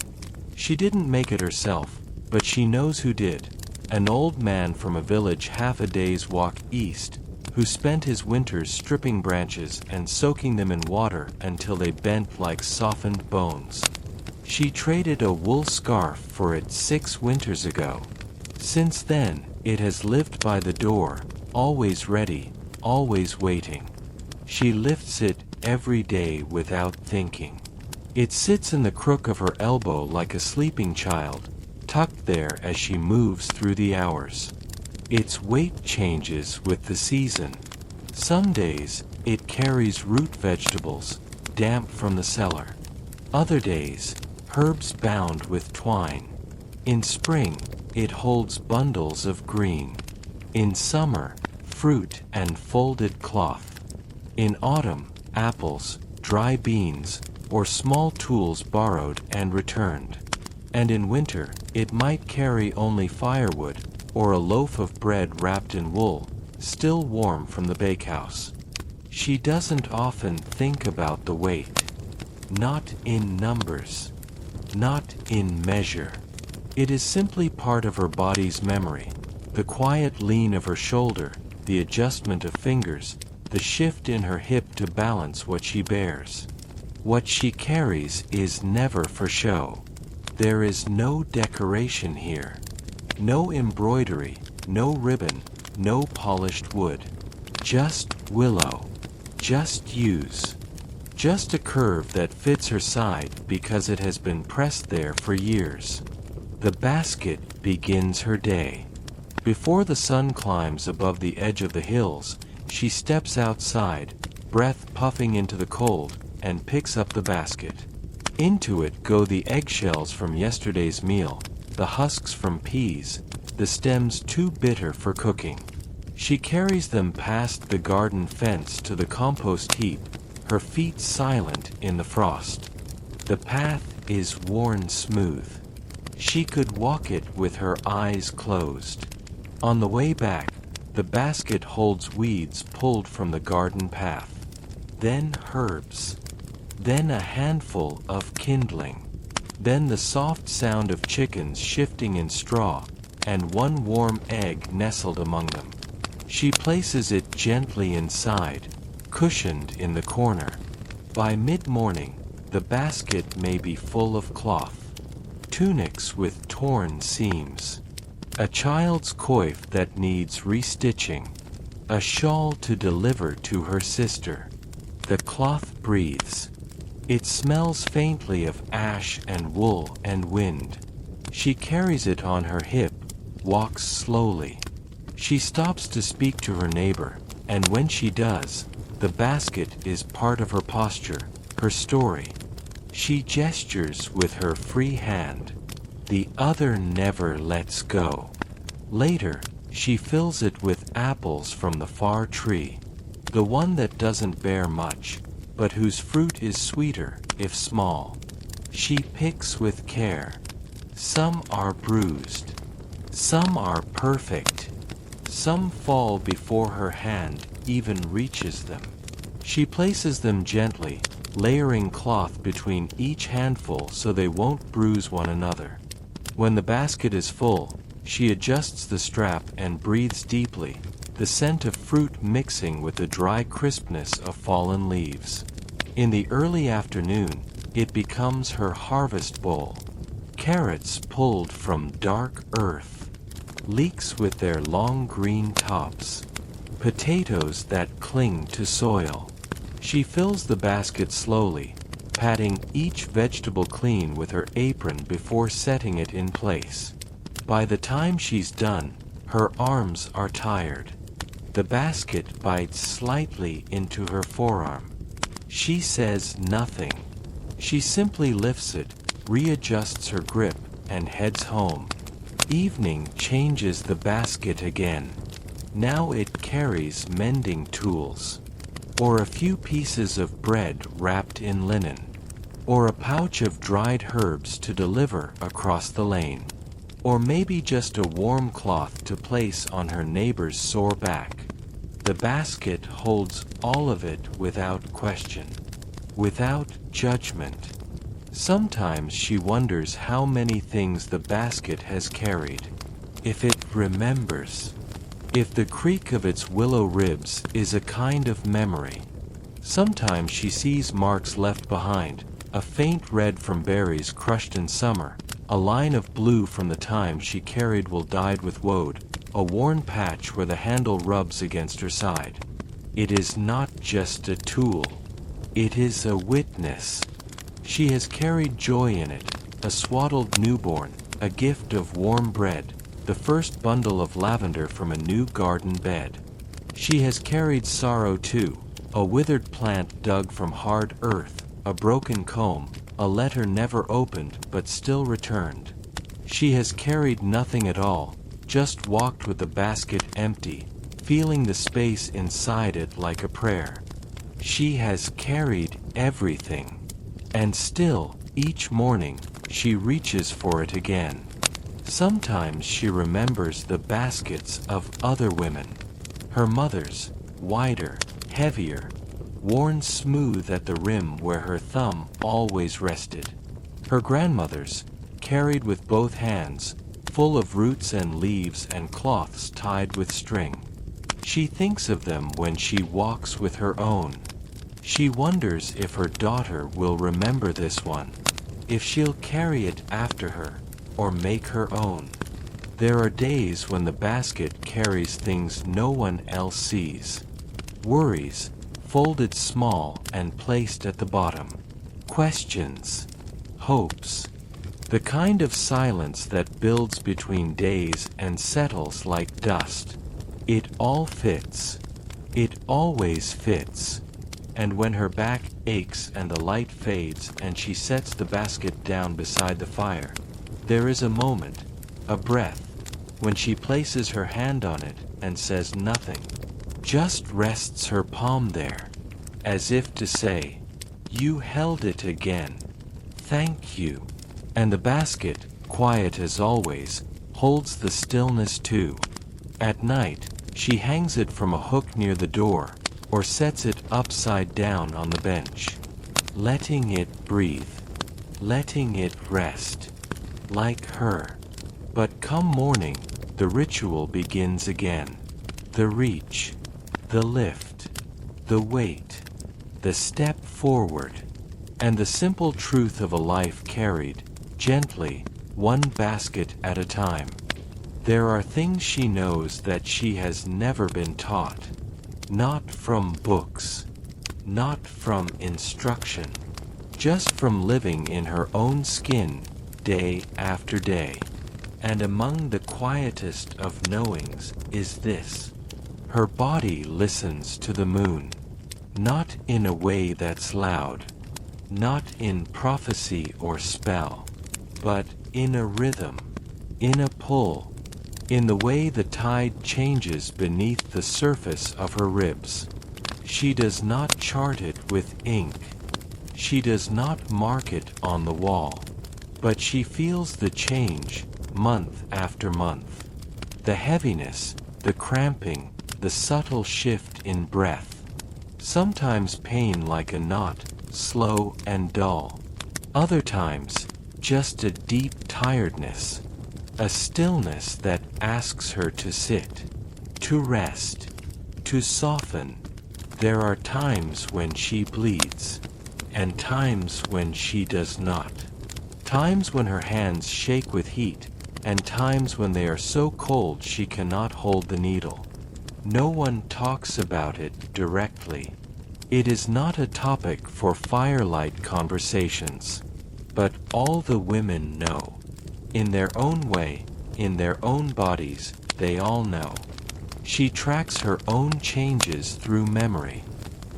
She didn't make it herself, but she knows who did. An old man from a village half a day's walk east, who spent his winters stripping branches and soaking them in water until they bent like softened bones. She traded a wool scarf for it 6 winters ago. Since then, it has lived by the door, always ready, always waiting. She lifts it every day without thinking. It sits in the crook of her elbow like a sleeping child, tucked there as she moves through the hours. Its weight changes with the season. Some days, it carries root vegetables, damp from the cellar. Other days, herbs bound with twine. In spring, it holds bundles of green. In summer, fruit and folded cloth. In autumn, apples, dry beans, or small tools borrowed and returned. And in winter, it might carry only firewood, or a loaf of bread wrapped in wool, still warm from the bakehouse. She doesn't often think about the weight. Not in numbers. Not in measure. It is simply part of her body's memory. The quiet lean of her shoulder, the adjustment of fingers, the shift in her hip to balance what she bears. What she carries is never for show. There is no decoration here. No embroidery, no ribbon, no polished wood. Just willow. Just use. Just a curve that fits her side because it has been pressed there for years. The basket begins her day. Before the sun climbs above the edge of the hills, she steps outside, breath puffing into the cold, and picks up the basket. Into it go the eggshells from yesterday's meal, the husks from peas, the stems too bitter for cooking. She carries them past the garden fence to the compost heap, her feet silent in the frost. The path is worn smooth. She could walk it with her eyes closed. On the way back, the basket holds weeds pulled from the garden path. Then herbs. Then a handful of kindling. Then the soft sound of chickens shifting in straw, and one warm egg nestled among them. She places it gently inside, cushioned in the corner. By mid-morning, the basket may be full of cloth. Tunics with torn seams. A child's coif that needs restitching. A shawl to deliver to her sister. The cloth breathes. It smells faintly of ash and wool and wind. She carries it on her hip, walks slowly. She stops to speak to her neighbor, and when she does, the basket is part of her posture, her story. She gestures with her free hand. The other never lets go. Later, she fills it with apples from the far tree. The one that doesn't bear much, but whose fruit is sweeter, if small. She picks with care. Some are bruised. Some are perfect. Some fall before her hand even reaches them. She places them gently, layering cloth between each handful so they won't bruise one another. When the basket is full, she adjusts the strap and breathes deeply, the scent of fruit mixing with the dry crispness of fallen leaves. In the early afternoon, it becomes her harvest bowl. Carrots pulled from dark earth. Leeks with their long green tops. Potatoes that cling to soil. She fills the basket slowly, patting each vegetable clean with her apron before setting it in place. By the time she's done, her arms are tired. The basket bites slightly into her forearm. She says nothing. She simply lifts it, readjusts her grip, and heads home. Evening changes the basket again. Now it carries mending tools, or a few pieces of bread wrapped in linen, or a pouch of dried herbs to deliver across the lane, or maybe just a warm cloth to place on her neighbor's sore back. The basket holds all of it without question, without judgment. Sometimes she wonders how many things the basket has carried. If it remembers. If the creak of its willow ribs is a kind of memory. Sometimes she sees marks left behind, a faint red from berries crushed in summer, a line of blue from the time she carried wool dyed with woad, a worn patch where the handle rubs against her side. It is not just a tool. It is a witness. She has carried joy in it, a swaddled newborn, a gift of warm bread, the first bundle of lavender from a new garden bed. She has carried sorrow too, a withered plant dug from hard earth, a broken comb, a letter never opened but still returned. She has carried nothing at all, just walked with the basket empty, feeling the space inside it like a prayer. She has carried everything. And still, each morning, she reaches for it again. Sometimes she remembers the baskets of other women. Her mother's, wider, heavier, worn smooth at the rim where her thumb always rested. Her grandmother's, carried with both hands, full of roots and leaves and cloths tied with string. She thinks of them when she walks with her own. She wonders if her daughter will remember this one, if she'll carry it after her, or make her own. There are days when the basket carries things no one else sees. Worries, folded small and placed at the bottom. Questions. Hopes. The kind of silence that builds between days and settles like dust. It all fits. It always fits. And when her back aches and the light fades and she sets the basket down beside the fire, there is a moment, a breath, when she places her hand on it and says nothing, just rests her palm there, as if to say, "You held it again. Thank you." And the basket, quiet as always, holds the stillness too. At night, she hangs it from a hook near the door, or sets it upside down on the bench, letting it breathe, letting it rest, like her. But come morning, the ritual begins again. The reach, the lift, the wait, the step forward, and the simple truth of a life carried, gently, one basket at a time. There are things she knows that she has never been taught. Not from books, not from instruction, just from living in her own skin, day after day. And among the quietest of knowings is this: her body listens to the moon, not in a way that's loud, not in prophecy or spell, but in a rhythm, in a pull, in the way the tide changes beneath the surface of her ribs. She does not chart it with ink. She does not mark it on the wall. But she feels the change, month after month. The heaviness, the cramping, the subtle shift in breath. Sometimes pain like a knot, slow and dull. Other times, just a deep tiredness. A stillness that asks her to sit, to rest, to soften. There are times when she bleeds, and times when she does not. Times when her hands shake with heat, and times when they are so cold she cannot hold the needle. No one talks about it directly. It is not a topic for firelight conversations. But all the women know. In their own way, in their own bodies, they all know. She tracks her own changes through memory.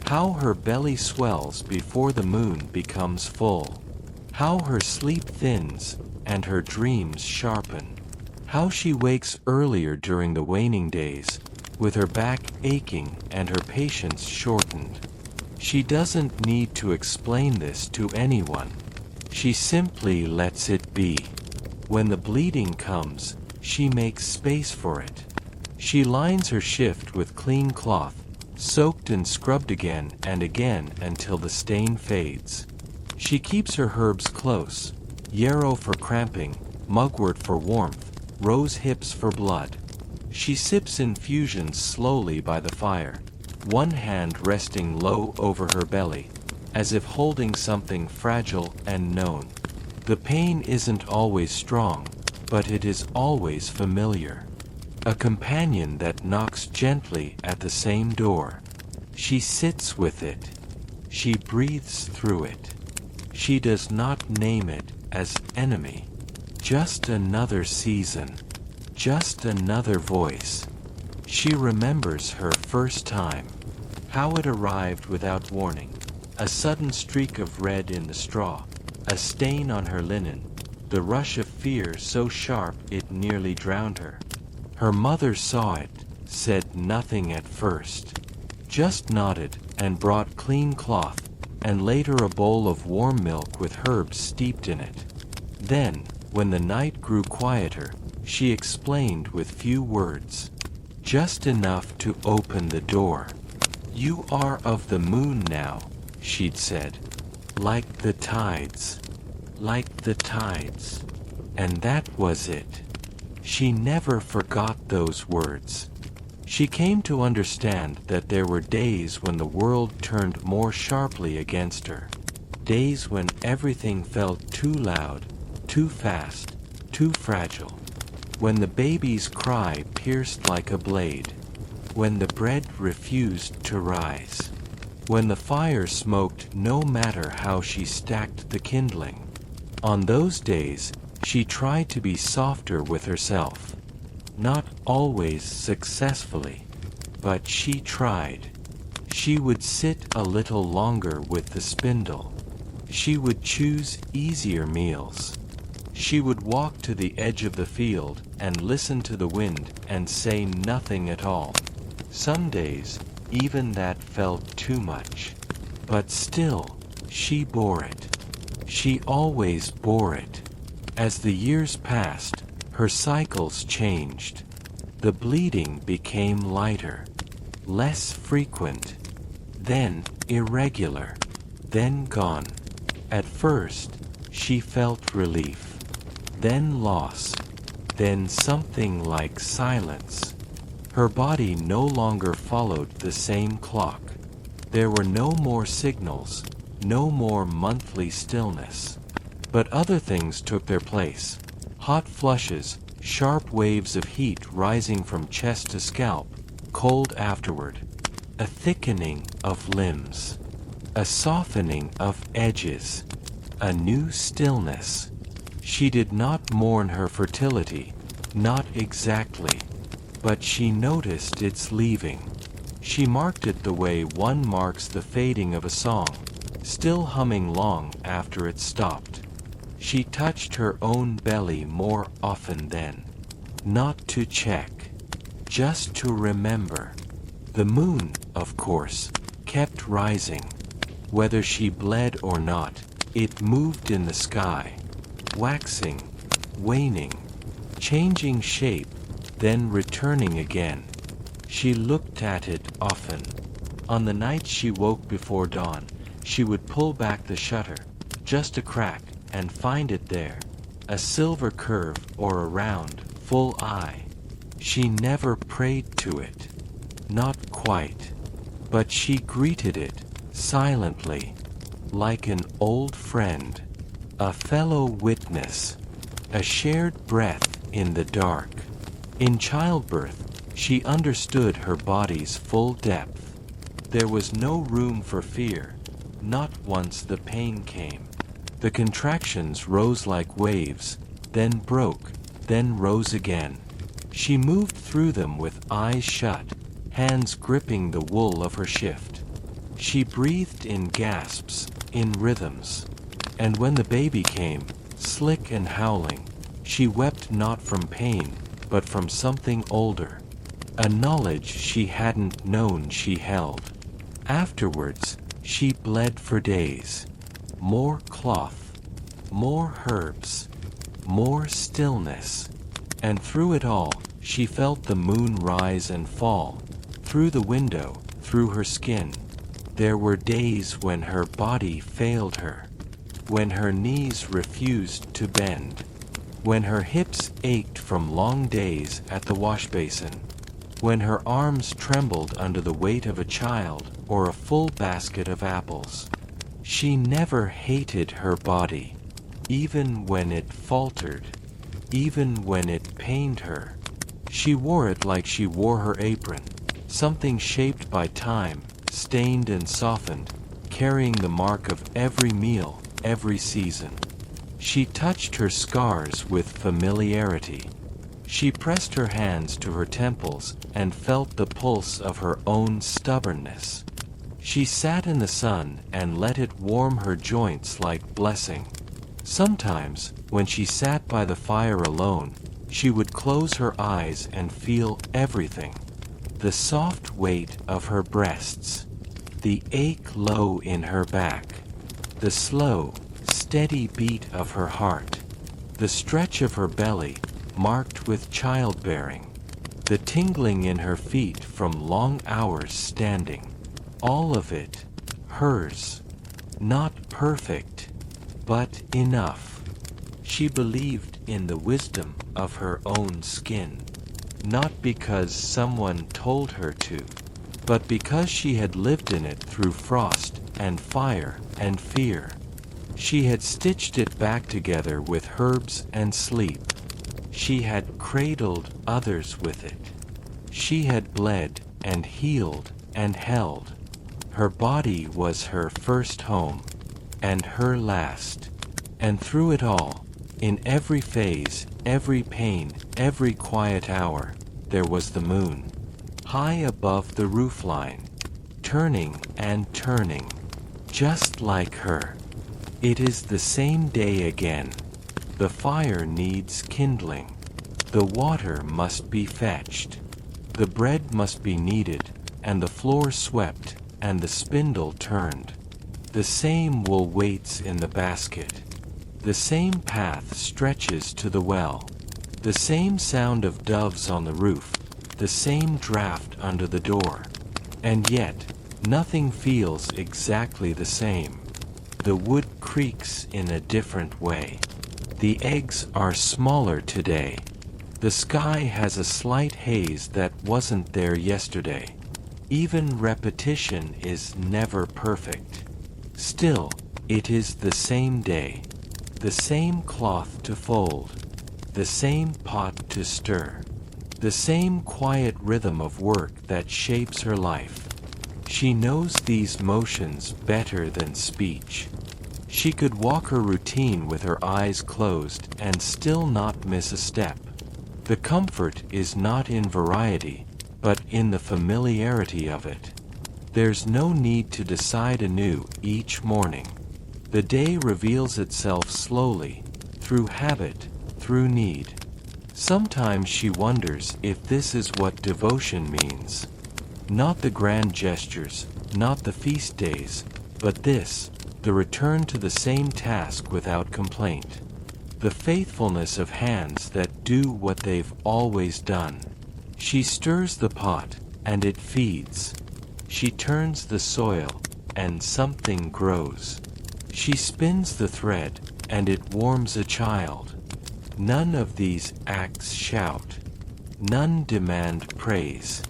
How her belly swells before the moon becomes full. How her sleep thins, and her dreams sharpen. How she wakes earlier during the waning days, with her back aching and her patience shortened. She doesn't need to explain this to anyone. She simply lets it be. When the bleeding comes, she makes space for it. She lines her shift with clean cloth, soaked and scrubbed again and again until the stain fades. She keeps her herbs close, yarrow for cramping, mugwort for warmth, rose hips for blood. She sips infusions slowly by the fire, one hand resting low over her belly, as if holding something fragile and known. The pain isn't always strong, but it is always familiar. A companion that knocks gently at the same door. She sits with it. She breathes through it. She does not name it as enemy. Just another season. Just another voice. She remembers her first time. How it arrived without warning. A sudden streak of red in the straw. A stain on her linen. The rush of fear so sharp it nearly drowned her. Her mother saw it, said nothing at first. Just nodded and brought clean cloth, and later a bowl of warm milk with herbs steeped in it. Then, when the night grew quieter, she explained with few words. Just enough to open the door. You are of the moon now, she'd said. Like the tides. Like the tides. And that was it. She never forgot those words. She came to understand that there were days when the world turned more sharply against her. Days when everything felt too loud, too fast, too fragile. When the baby's cry pierced like a blade. When the bread refused to rise. When the fire smoked no matter how she stacked the kindling. On those days, she tried to be softer with herself. Not always successfully, but she tried. She would sit a little longer with the spindle. She would choose easier meals. She would walk to the edge of the field and listen to the wind and say nothing at all. Some days, even that felt too much. But still, she bore it. She always bore it. As the years passed, her cycles changed. The bleeding became lighter, less frequent, then irregular, then gone. At first, she felt relief, then loss, then something like silence. Her body no longer followed the same clock. There were no more signals, no more monthly stillness. But other things took their place. Hot flushes, sharp waves of heat rising from chest to scalp, cold afterward. A thickening of limbs. A softening of edges. A new stillness. She did not mourn her fertility, not exactly. But she noticed its leaving. She marked it the way one marks the fading of a song, still humming long after it stopped. She touched her own belly more often then. Not to check. Just to remember. The moon, of course, kept rising. Whether she bled or not, it moved in the sky. Waxing, waning, changing shape, then returning again. She looked at it often. On the night she woke before dawn, she would pull back the shutter, just a crack, and find it there, a silver curve or a round, full eye. She never prayed to it. Not quite. But she greeted it, silently, like an old friend, a fellow witness, a shared breath in the dark. In childbirth, she understood her body's full depth. There was no room for fear, not once the pain came. The contractions rose like waves, then broke, then rose again. She moved through them with eyes shut, hands gripping the wool of her shift. She breathed in gasps, in rhythms. And when the baby came, slick and howling, she wept not from pain, but from something older. A knowledge she hadn't known she held. Afterwards, she bled for days. More cloth, more herbs, more stillness. And through it all, she felt the moon rise and fall, through the window, through her skin. There were days when her body failed her, when her knees refused to bend, when her hips ached from long days at the wash basin, when her arms trembled under the weight of a child or a full basket of apples. She never hated her body, even when it faltered, even when it pained her. She wore it like she wore her apron, something shaped by time, stained and softened, carrying the mark of every meal, every season. She touched her scars with familiarity. She pressed her hands to her temples and felt the pulse of her own stubbornness. She sat in the sun and let it warm her joints like blessing. Sometimes, when she sat by the fire alone, she would close her eyes and feel everything. The soft weight of her breasts, the ache low in her back, the slow, steady beat of her heart, the stretch of her belly, marked with childbearing, the tingling in her feet from long hours standing. All of it, hers. Not perfect, but enough. She believed in the wisdom of her own skin, not because someone told her to, but because she had lived in it through frost and fire and fear. She had stitched it back together with herbs and sleep. She had cradled others with it. She had bled and healed and held. Her body was her first home, and her last. And through it all, in every phase, every pain, every quiet hour, there was the moon, high above the roofline, turning and turning, just like her. It is the same day again. The fire needs kindling. The water must be fetched. The bread must be kneaded, and the floor swept, and the spindle turned. The same wool waits in the basket. The same path stretches to the well. The same sound of doves on the roof. The same draft under the door. And yet, nothing feels exactly the same. The wood creaks in a different way. The eggs are smaller today. The sky has a slight haze that wasn't there yesterday. Even repetition is never perfect. Still, it is the same day. The same cloth to fold. The same pot to stir. The same quiet rhythm of work that shapes her life. She knows these motions better than speech. She could walk her routine with her eyes closed and still not miss a step. The comfort is not in variety, but in the familiarity of it. There's no need to decide anew each morning. The day reveals itself slowly, through habit, through need. Sometimes she wonders if this is what devotion means. Not the grand gestures, not the feast days, but this, the return to the same task without complaint. The faithfulness of hands that do what they've always done. She stirs the pot, and it feeds. She turns the soil, and something grows. She spins the thread, and it warms a child. None of these acts shout. None demand praise.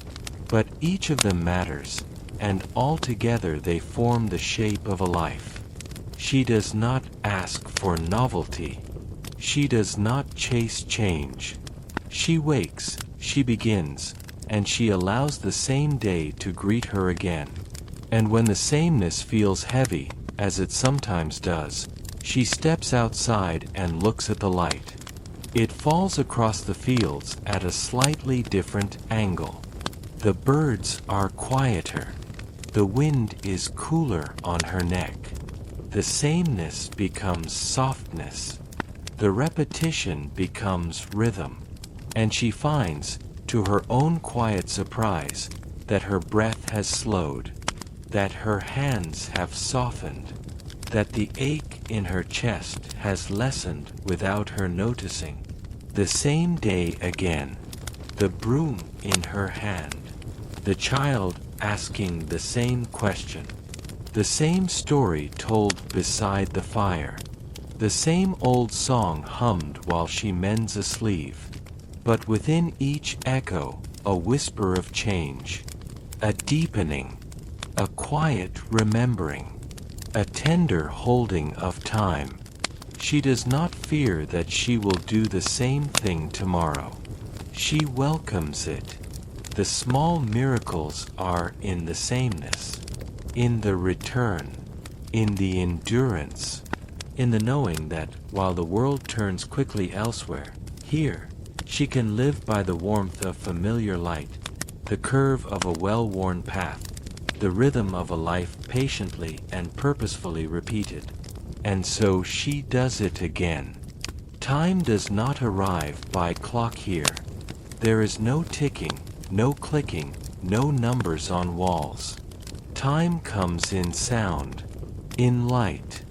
But each of them matters, and altogether they form the shape of a life. She does not ask for novelty. She does not chase change. She wakes, she begins, and she allows the same day to greet her again. And when the sameness feels heavy, as it sometimes does, she steps outside and looks at the light. It falls across the fields at a slightly different angle. The birds are quieter. The wind is cooler on her neck. The sameness becomes softness. The repetition becomes rhythm. And she finds, to her own quiet surprise, that her breath has slowed, that her hands have softened, that the ache in her chest has lessened without her noticing. The same day again, the broom in her hand, the child asking the same question, the same story told beside the fire, the same old song hummed while she mends a sleeve. But within each echo, a whisper of change, a deepening, a quiet remembering, a tender holding of time. She does not fear that she will do the same thing tomorrow. She welcomes it. The small miracles are in the sameness, in the return, in the endurance, in the knowing that, while the world turns quickly elsewhere, here, she can live by the warmth of familiar light, the curve of a well-worn path, the rhythm of a life patiently and purposefully repeated. And so she does it again. Time does not arrive by clock here. There is no ticking, no clicking, no numbers on walls. Time comes in sound, in light,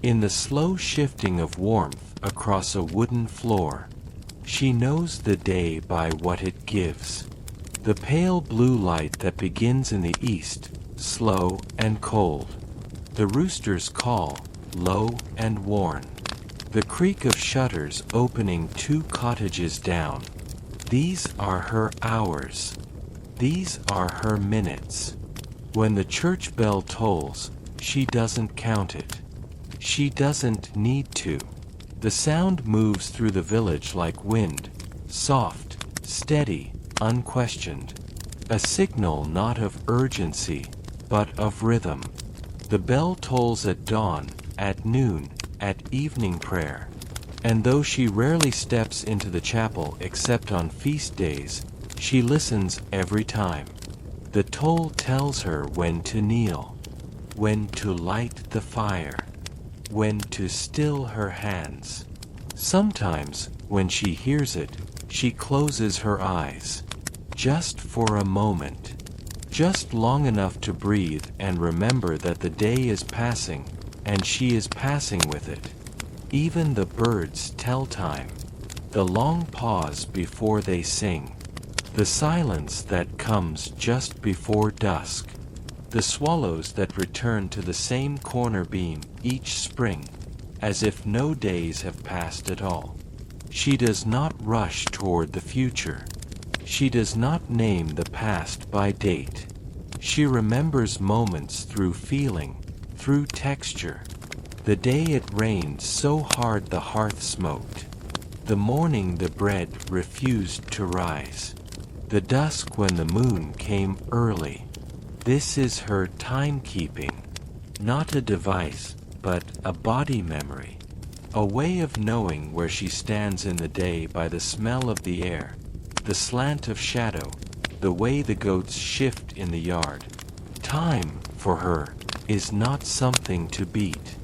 in the slow shifting of warmth across a wooden floor. She knows the day by what it gives. The pale blue light that begins in the east, slow and cold. The rooster's call, low and worn. The creak of shutters opening 2 cottages down. These are her hours. These are her minutes. When the church bell tolls, she doesn't count it. She doesn't need to. The sound moves through the village like wind, soft, steady, unquestioned. A signal not of urgency, but of rhythm. The bell tolls at dawn, at noon, at evening prayer. And though she rarely steps into the chapel except on feast days, she listens every time. The toll tells her when to kneel, when to light the fire, when to still her hands. Sometimes, when she hears it, she closes her eyes. Just for a moment. Just long enough to breathe and remember that the day is passing, and she is passing with it. Even the birds tell time. The long pause before they sing. The silence that comes just before dusk. The swallows that return to the same corner beam each spring, as if no days have passed at all. She does not rush toward the future. She does not name the past by date. She remembers moments through feeling, through texture. The day it rained so hard the hearth smoked. The morning the bread refused to rise. The dusk when the moon came early. This is her timekeeping. Not a device, but a body memory. A way of knowing where she stands in the day by the smell of the air, the slant of shadow, the way the goats shift in the yard. Time, for her, is not something to beat.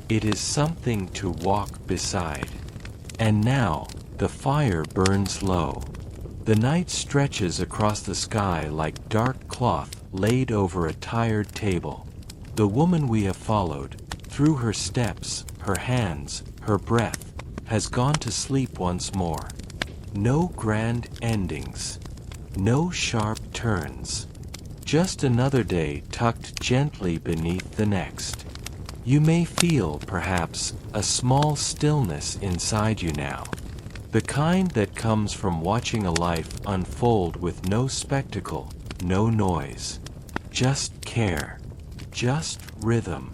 It is something to walk beside. And now, the fire burns low. The night stretches across the sky like dark cloth laid over a tired table. The woman we have followed, through her steps, her hands, her breath, has gone to sleep once more. No grand endings. No sharp turns. Just another day tucked gently beneath the next. You may feel, perhaps, a small stillness inside you now. The kind that comes from watching a life unfold with no spectacle, no noise. Just care. Just rhythm.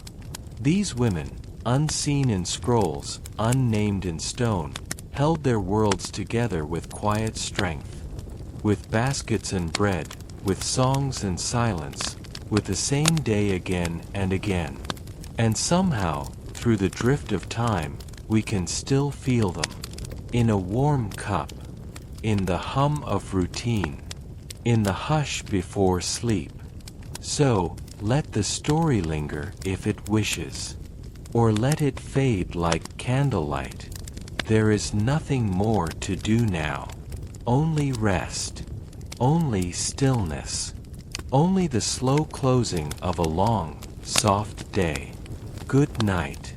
These women, unseen in scrolls, unnamed in stone, held their worlds together with quiet strength. With baskets and bread, with songs and silence, with the same day again and again. And somehow, through the drift of time, we can still feel them. In a warm cup, in the hum of routine, in the hush before sleep. So, let the story linger if it wishes, or let it fade like candlelight. There is nothing more to do now. Only rest, only stillness, only the slow closing of a long, soft day. Good night.